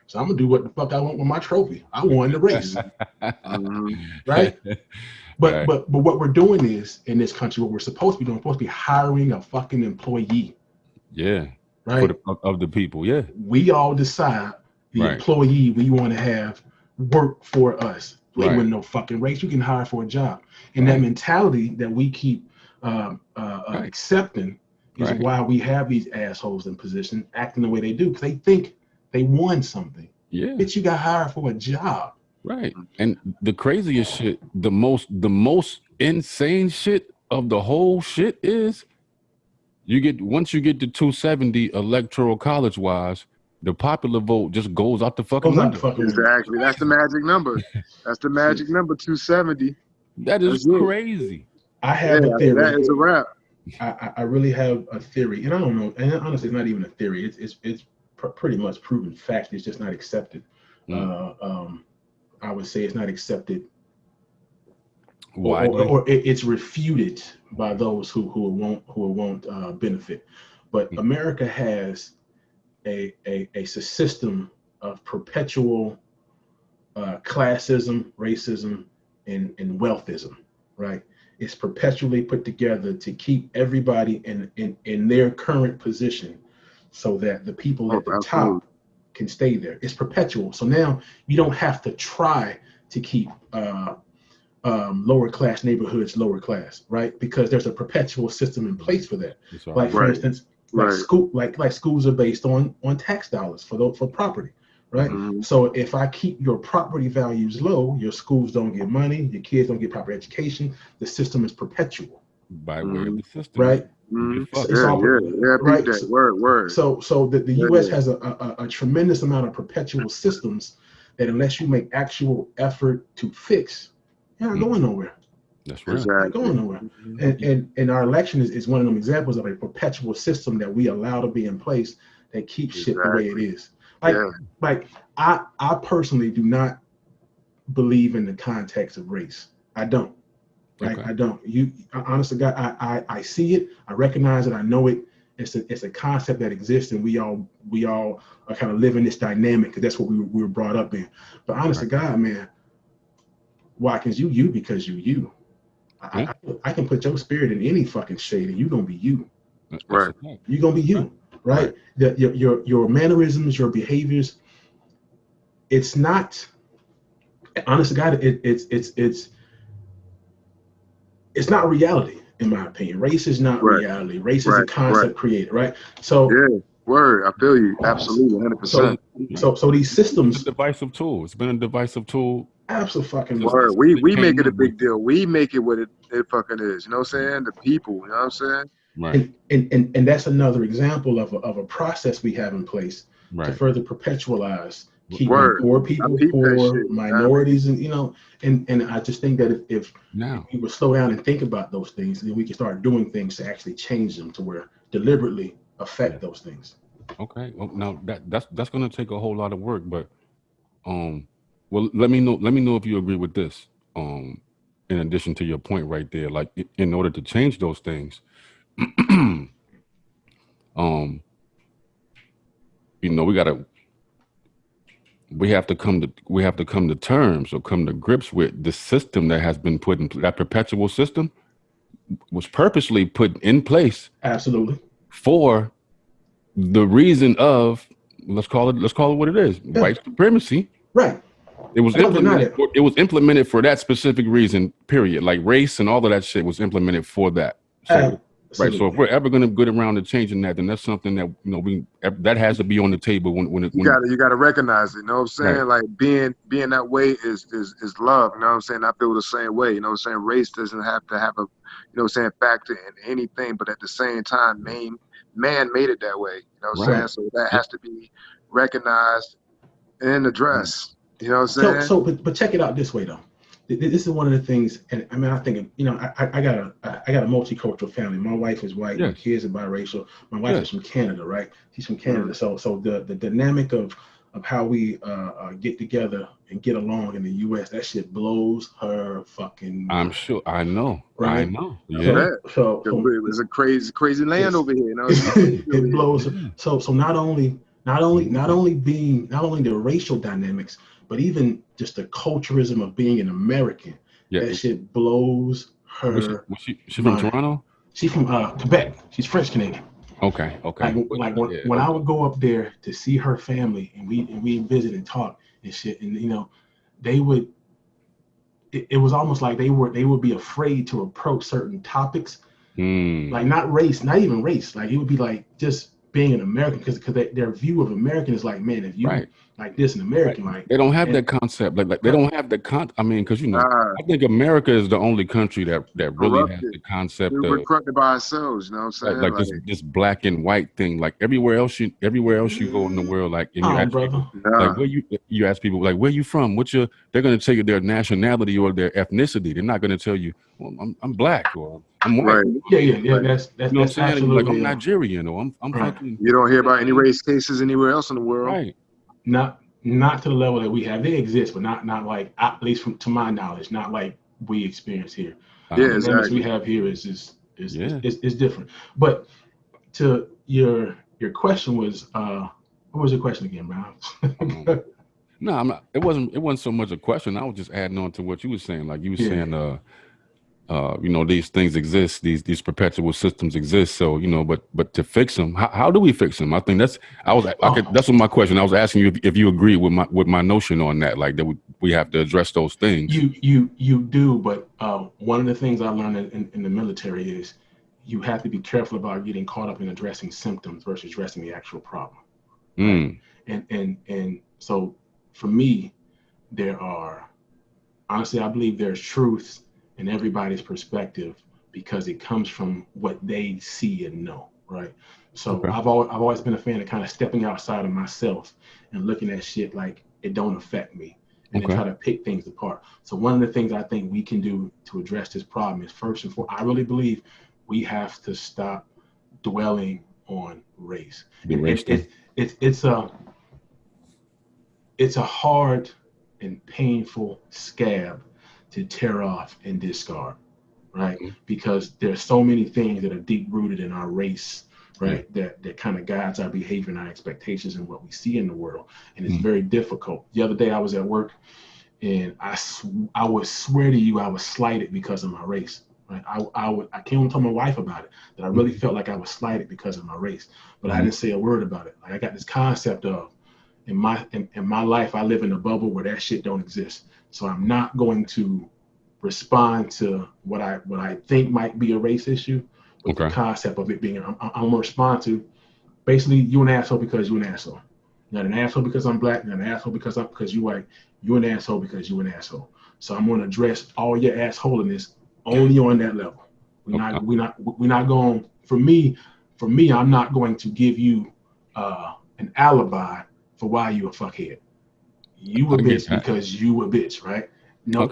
So I'm gonna do what the fuck I want with my trophy. I won the race. Right? But what we're doing is, in this country, what we're supposed to be doing, we're supposed to be hiring a fucking employee. Yeah. Right. Of the people. Yeah. We all decide the employee we want to have work for us. We ain't win no fucking race. You can hire for a job. And that mentality that we keep accepting is why we have these assholes in position acting the way they do, because they think they won something. Yeah. Bitch, you got hired for a job. Right. And the craziest shit, the most insane shit of the whole shit is once you get to 270 electoral college wise, the popular vote just goes out the fucking window. Exactly. That's the magic number. That's the magic number, 270. That is crazy. I have a theory. That is a wrap. I really have a theory, and I don't know. And honestly, it's not even a theory. It's pretty much proven fact. It's just not accepted. I would say it's not accepted. Why? Or it's refuted by those who won't benefit. But America has a system of perpetual classism, racism, and wealthism, right? It's perpetually put together to keep everybody in their current position so that the people at the top can stay there. It's perpetual. So now you don't have to try to keep lower class neighborhoods lower class, right? Because there's a perpetual system in place for that. Like for instance, like schools are based on tax dollars for property, right? So if I keep your property values low, your schools don't get money, your kids don't get proper education. The system is perpetual. By way of the system, right? It's all right. Word. So the U.S. has a tremendous amount of perpetual systems that unless you make actual effort to fix, you're not going nowhere. That's right. Not going nowhere. And our election is one of them examples of a perpetual system that we allow to be in place that keeps shit the way it is. Like I personally do not believe in the context of race. I don't. Right? Okay. I don't. Honestly, God, I see it. I recognize it. I know it. It's a concept that exists, and we all are kind of living this dynamic because that's what we were brought up in. But honestly, God, man, Watkins, you because you. I can put your spirit in any fucking shade, and you're gonna be you. Right. You're gonna be you. Right. Your mannerisms, your behaviors. It's not. Honestly, God, it's not reality, in my opinion. Race is not reality. Race is a concept created, right? So I feel you. Absolutely, 100%. So these systems. It's a divisive tool. It's been a divisive tool. Absolutely. We make it a big deal. We make it what it fucking is. You know what I'm saying? The people. You know what I'm saying? Right. And that's another example of a process we have in place to further perpetualize keeping poor people poor, minorities, and and I just think that if we would slow down and think about those things, then we can start doing things to actually change them to where deliberately affect those things. Okay. Well, now that's going to take a whole lot of work, but well, let me know if you agree with this. In addition to your point right there, like in order to change those things, we have to come to terms or come to grips with the system that has been put in. That perpetual system was purposely put in place. Absolutely. For the reason of let's call it what it is, white supremacy. Right. It was implemented for that specific reason. Period. Like race and all of that shit was implemented for that. So, right. So if we're ever going to get around to changing that, then that's something that that has to be on the table when you got to recognize it. You know what I'm saying? Right. Like being that way is love. You know what I'm saying? I feel the same way. You know what I'm saying? Race doesn't have to have a factor in anything, but at the same time, man made it that way. You know what I'm saying? So that has to be recognized and addressed. You know what I'm saying? But check it out this way though. This is one of the things, and I mean, I think, you know, I got a multicultural family. My wife is white, my kids are biracial. My wife is from Canada, right? She's from Canada. So the dynamic of how we get together and get along in the U.S., that shit blows her fucking mind. I'm sure. I know. Right? I know. Yeah. So it's a crazy land over here. You know, it blows. So not only the racial dynamics, but even just the culturism of being an American. Yeah. That shit blows her. She from Toronto? She's from Quebec. She's French Canadian. Okay. When I would go up there to see her family and we visit and talk and shit, and you know, they would. It was almost like they would be afraid to approach certain topics, like not even race. Like it would be like just being an American, because their view of American is like, man, if you like this an American, like they don't have that concept. Like they don't have the I mean, because you know, I think America is the only country that really has the concept. We're corrupted by ourselves. You know what I'm saying? Like this black and white thing. Like everywhere else you go in the world, like and you ask people, like where you ask people like where you from? They're gonna tell you their nationality or their ethnicity. They're not gonna tell you, well, I'm black or I'm white. Right. Yeah. That's you know what I'm saying? Like I'm Nigerian or I'm fucking. You don't hear about any race cases anywhere else in the world. Right. Not to the level that we have. They exist, but not like, at least to my knowledge, not like we experience here. Yeah, exactly. We have here is different. But to your question was, what was your question again, Brown? No, I'm not. It wasn't so much a question. I was just adding on to what you were saying. Like you were saying, you know, these things exist, these perpetual systems exist. So, you know, but to fix them, how do we fix them? I think that's what my question. I was asking you if you agree with my notion on that, like that we have to address those things. You do, but one of the things I learned in the military is you have to be careful about getting caught up in addressing symptoms versus addressing the actual problem. Right? And so for me, honestly, I believe there's truths in everybody's perspective because it comes from what they see and know, right? So I've always been a fan of kind of stepping outside of myself and looking at shit like it don't affect me and then try to pick things apart. So one of the things I think we can do to address this problem is, first and foremost, I really believe we have to stop dwelling on race. It's a hard and painful scab to tear off and discard, right? Because there's so many things that are deep rooted in our race, right? That kind of guides our behavior and our expectations and what we see in the world. And it's very difficult. The other day I was at work and I would swear to you, I was slighted because of my race. Right? I came home and told my wife about it, that I really felt like I was slighted because of my race, but I didn't say a word about it. Like I got this concept of, in my life, I live in a bubble where that shit don't exist. So I'm not going to respond to what I think might be a race issue with the concept of it being. I'm gonna respond to basically, you an asshole because you an asshole. You're not an asshole because I'm black. You're not an asshole because you white. You're an asshole because you an asshole. So I'm gonna address all your assholiness only on that level. We're not going. For me, I'm not going to give you an alibi for why you a fuckhead. You a bitch because you a bitch, right? No,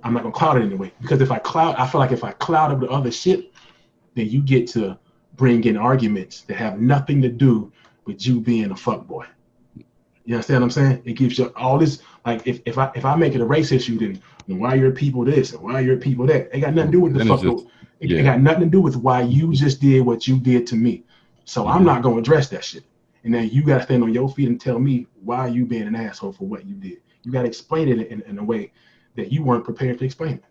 I'm not gonna cloud it anyway. Because I feel like if I cloud up the other shit, then you get to bring in arguments that have nothing to do with you being a fuckboy. You understand what I'm saying? It gives you all this, like if I make it a race issue, then why your people this and why your people that? It got nothing to do with the fuck. It got nothing to do with why you just did what you did to me. So I'm not gonna address that shit. And then you gotta stand on your feet and tell me why you being an asshole for what you did. You gotta explain it in a way that you weren't prepared to explain it.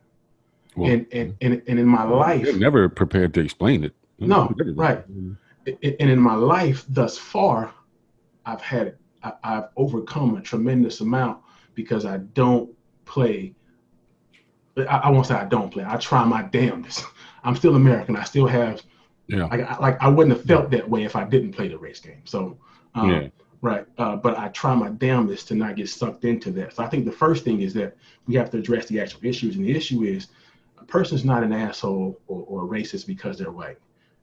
Well, and in my life, you're never prepared to explain it. No, right. And in my life thus far, I've overcome a tremendous amount because I don't play. I won't say I don't play. I try my damnedest. I'm still American. I still have. Yeah. I wouldn't have felt that way if I didn't play the race game. So, right. But I try my damnedest to not get sucked into that. So I think the first thing is that we have to address the actual issues. And the issue is a person's not an asshole or a racist because they're white.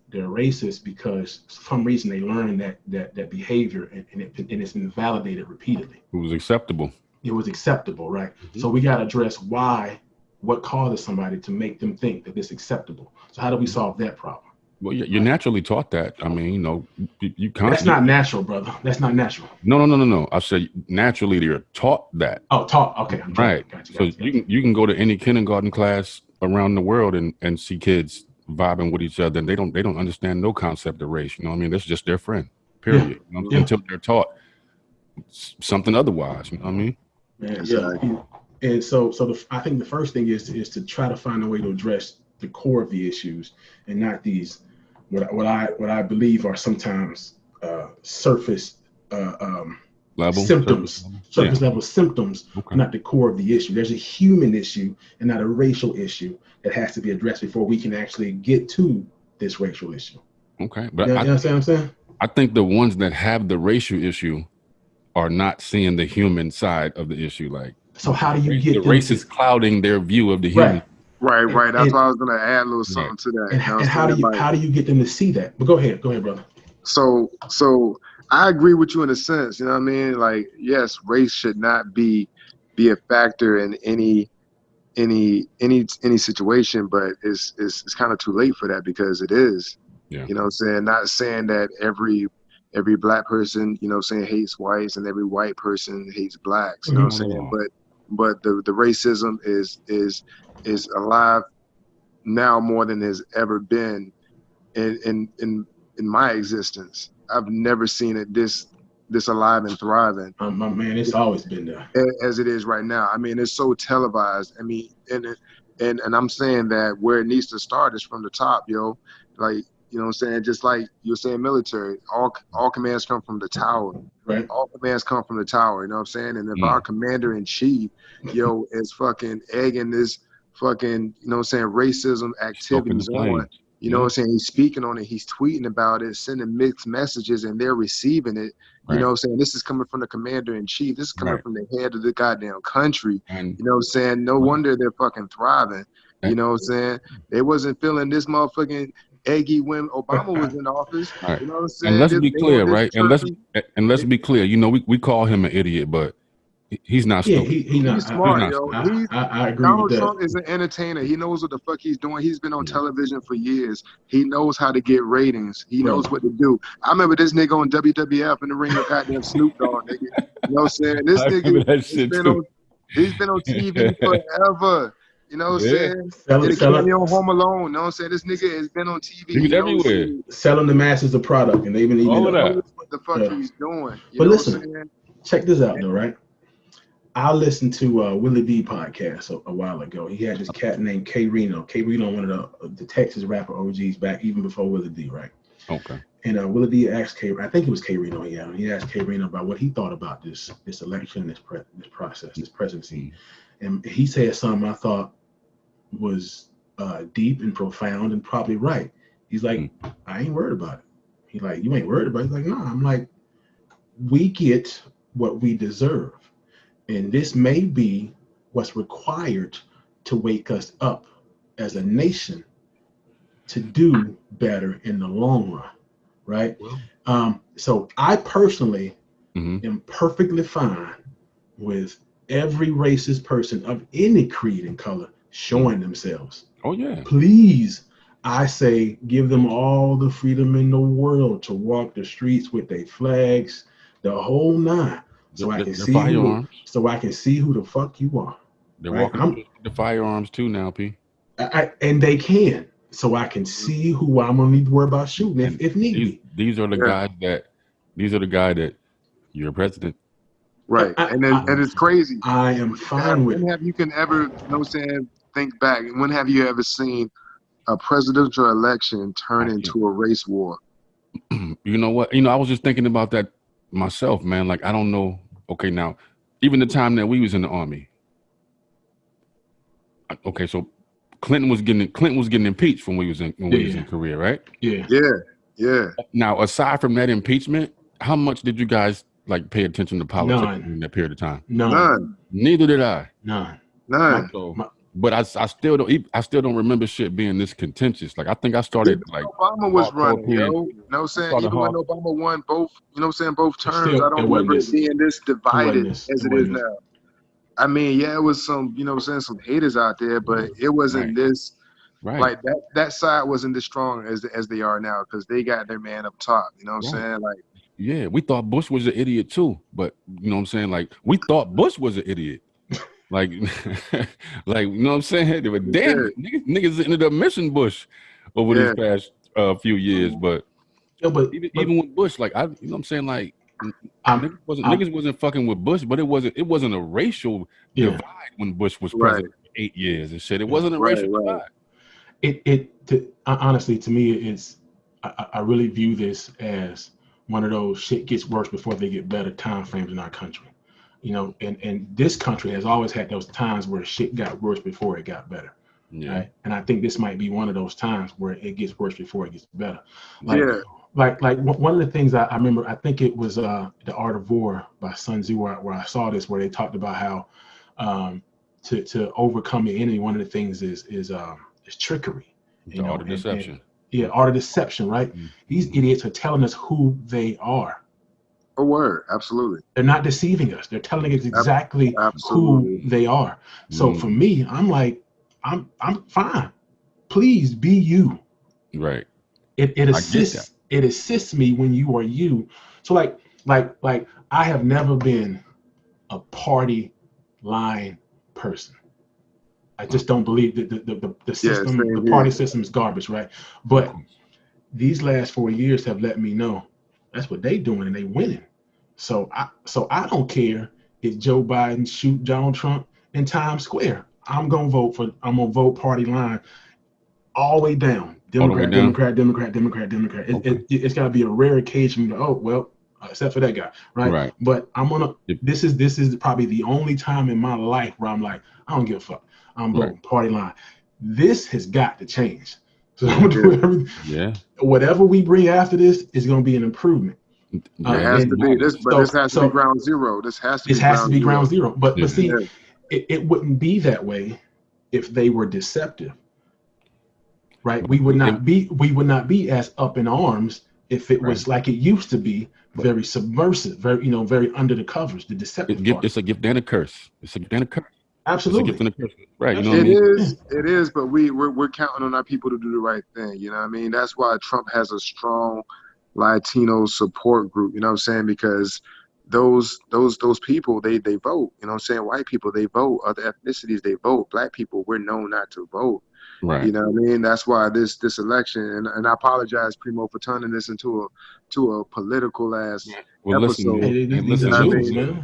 They're racist because for some reason they learn that behavior and it's been validated repeatedly. It was acceptable. it was acceptable, right? So we got to address what causes somebody to make them think that it's acceptable. So how do we solve that problem? Well, you're naturally taught that. I mean, you know, you can't. That's not natural, brother. That's not natural. No. I said naturally you're taught that. Oh, taught. Okay, right. So you can go to any kindergarten class around the world and see kids vibing with each other, and they don't understand no concept of race. You know what I mean? That's just their friend. Period. You know, until they're taught something otherwise. You know what I mean? Man, And so I think the first thing is to try to find a way to address the core of the issues and not these what I believe are sometimes surface symptoms, surface level symptoms, not the core of the issue. There's a human issue and not a racial issue that has to be addressed before we can actually get to this racial issue. Okay, but you understand what I'm saying? I think the ones that have the racial issue are not seeing the human side of the issue. Like, so how do you get the race is clouding their view of the human? Right. That's why I was gonna add a little something to that. And how do you get them to see that? But go ahead, brother. So I agree with you in a sense. You know what I mean? Like, yes, race should not be a factor in any situation, but it's kind of too late for that because it is. Yeah. You know what I'm saying? Not saying that every black person, you know what I'm saying, hates whites and every white person hates blacks. You know what I'm saying? But the racism is alive now more than has ever been in my existence. I've never seen it this alive and thriving. My man, it's always been there. As it is right now. I mean, it's so televised. I mean, and I'm saying that where it needs to start is from the top, yo. Like, you know what I'm saying? Just like you're saying military, all commands come from the tower. Right. All commands come from the tower, you know what I'm saying? And if our commander in chief, yo, is fucking egging this fucking, you know what I'm saying, racism activities on, you know what I'm saying? He's speaking on it, he's tweeting about it, sending mixed messages, and they're receiving it. You know what I'm saying? This is coming from the commander in chief. This is coming from the head of the goddamn country. And, you know what I'm saying? No wonder they're fucking thriving. You know what I'm saying? They wasn't feeling this motherfucking eggy when Obama was in office. Right. You know what I'm saying? And let's be clear, right? And let's be clear. You know, we call him an idiot, but he's not stupid. He's not smart, yo. I agree Donald with that. Trump is an entertainer. He knows what the fuck he's doing. He's been on television for years. He knows how to get ratings. He knows what to do. I remember this nigga on WWF in the ring with goddamn Snoop Dogg, nigga. You know what I'm saying? This nigga, he's been on TV forever. You know what I'm saying? Selling on Home Alone. You know what I'm saying? This nigga has been on TV. He was everywhere. Selling the masses a product, and they even all of that. What the fuck he's doing? But listen, check this out though, right? I listened to Willie D podcast a while ago. He had this cat named K Reno. K Reno, one of the Texas rapper OGs back even before Willie D, right? Okay. And Willie D asked I think it was K Reno. Yeah, he asked K Reno about what he thought about this election, this process, this presidency. And he said something I thought was deep and profound and probably right. He's like, I ain't worried about it. He's like, you ain't worried about it? He's like, no. I'm like, we get what we deserve. And this may be what's required to wake us up as a nation to do better in the long run, right? So I personally am perfectly fine with every racist person of any creed and color showing themselves. Oh yeah. Please, I say, give them all the freedom in the world to walk the streets with their flags, the whole nine, so I can see who the fuck you are. They're walking with the firearms too now, P. And they can, so I can see who I'm gonna need to worry about shooting if need be. These are the guys that you're president. Right. And it's crazy. I am fine with it. When have you can ever, you know what I'm saying, think back, when have you ever seen a presidential election turn into a race war? You know what? You know, I was just thinking about that myself, man. Like, I don't know. Okay, now, even the time that we was in the Army. Okay, so Clinton was getting impeached when we was in Korea, right? Yeah. Now, aside from that impeachment, how much did you guys like pay attention to politics in that period of time? None. Neither did I. None. But I still don't remember shit being this contentious. Like I think I started like Obama was running, yo. You know what I'm saying? Even when Obama won both, you know what I'm saying, both terms, I don't remember it being this divided as it is now. I mean, yeah, it was some, you know what I'm saying, some haters out there, but it wasn't this, like that side wasn't this strong as they are now, because they got their man up top, you know what I'm saying? Like, yeah, we thought Bush was an idiot too, but you know what I'm saying? Like, we thought Bush was an idiot. Like, like, you know what I'm saying? They were damn niggas ended up missing Bush over these past few years, but even with Bush, like, you know what I'm saying? Like, niggas wasn't fucking with Bush, but it wasn't a racial divide when Bush was president for 8 years and shit. It wasn't a racial divide. Honestly, to me, it's I really view this as one of those shit gets worse before they get better time frames in our country. You know, and this country has always had those times where shit got worse before it got better. Yeah. Right. And I think this might be one of those times where it gets worse before it gets better. Like one of the things I remember, I think it was The Art of War by Sun Tzu, where I saw this, where they talked about how to overcome the enemy, one of the things is trickery. The art of deception. Art of deception, right? Mm-hmm. These idiots are telling us who they are. A word, absolutely. They're not deceiving us. They're telling us exactly who they are. So for me, I'm like, I'm fine. Please be you. Right. It assists me when you are you. So like I have never been a party line person. I just don't believe that the system, the party system is garbage, right? But these last 4 years have let me know that's what they doing and they winning. So I don't care if Joe Biden shoot Donald Trump in Times Square. I'm gonna vote party line all the way down. Democrat. It's got to be a rare occasion. Except for that guy, right? But I'm gonna. This is probably the only time in my life where I'm like, I don't give a fuck. I'm voting party line. This has got to change. So I'm gonna do everything. Whatever we bring after this is gonna be an improvement. It has to be this, but this has to be ground zero. This has to be ground zero. But see, it wouldn't be that way if they were deceptive. Right, we would not be as up in arms if it was like it used to be, very subversive, very under the covers, the deceptive part. It's a gift and a curse. It's a gift and a curse. Absolutely, it's a gift and a curse. Right? It is, but we're counting on our people to do the right thing. You know what I mean? That's why Trump has a strong Latino support group. You know what I'm saying? Because those people they vote. You know what I'm saying? White people they vote. Other ethnicities they vote. Black people we're known not to vote. Right. You know what I mean? That's why this election, and I apologize, Primo, for turning this into a political ass episode.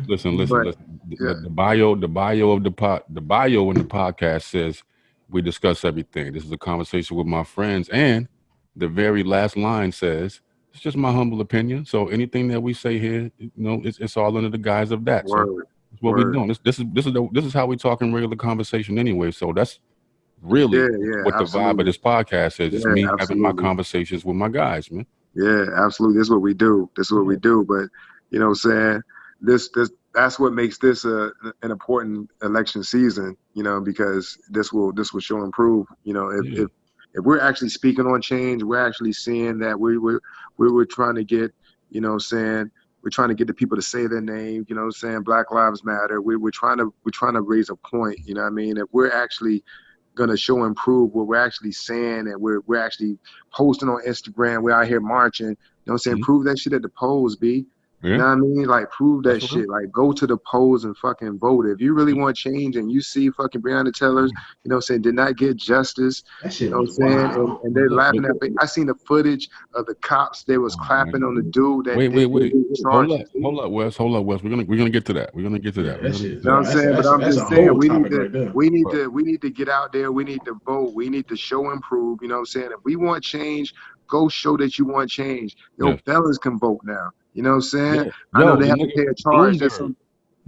Listen. The bio in the podcast says we discuss everything. This is a conversation with my friends, and the very last line says it's just my humble opinion. So anything that we say here, it's all under the guise of that. So that's what we're doing. This is how we talk in regular conversation anyway. So that's really what the vibe of this podcast is. It's me having my conversations with my guys, man. Yeah, absolutely. This is what we do. But you know what I'm saying? That's what makes this an important election season, because this will show and prove, if we're actually speaking on change, we're actually seeing that we're trying to get, we're trying to get the people to say their name, Black Lives Matter. We're trying to raise a point, If we're actually gonna show and prove what we're actually saying, and we're actually posting on Instagram, we're out here marching, prove that shit at the polls, B. You know what I mean? Like, prove that shit. Like, go to the polls and fucking vote. If you really want change and you see fucking Breonna Taylor's, did not get justice, and they're laughing at me. I seen the footage of the cops. They was clapping on the dude that wait. Hold up, Wes. We're gonna get to that. You know what I'm saying? But I'm just saying we need to get out there. We need to vote. We need to show and prove. You know what I'm saying? If we want change, go show that you want change. Fellas can vote now. You know what I'm saying? I know they have to pay a charge.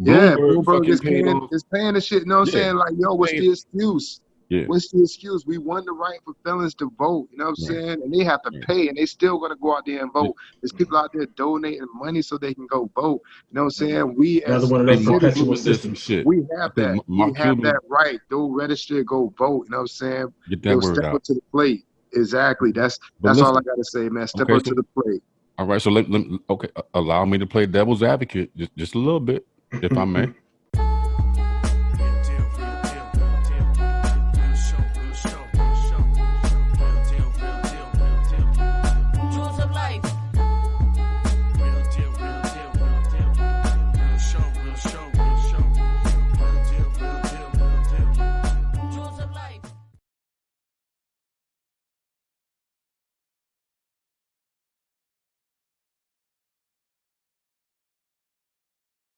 Bloomberg is paying the shit. You know what I'm saying? Like, what's the excuse? What's the excuse? We won the right for felons to vote. You know what I'm saying? And they have to pay, and they still gonna go out there and vote. There's people out there donating money so they can go vote. You know what I'm saying? We as one of those perpetual system shit. We have that. We have that right. Go register, go vote. You know what I'm saying? Get that word step out. up to the plate. Exactly. That's all I gotta say, man. Step up to the plate. All right, so allow me to play devil's advocate just a little bit, if I may.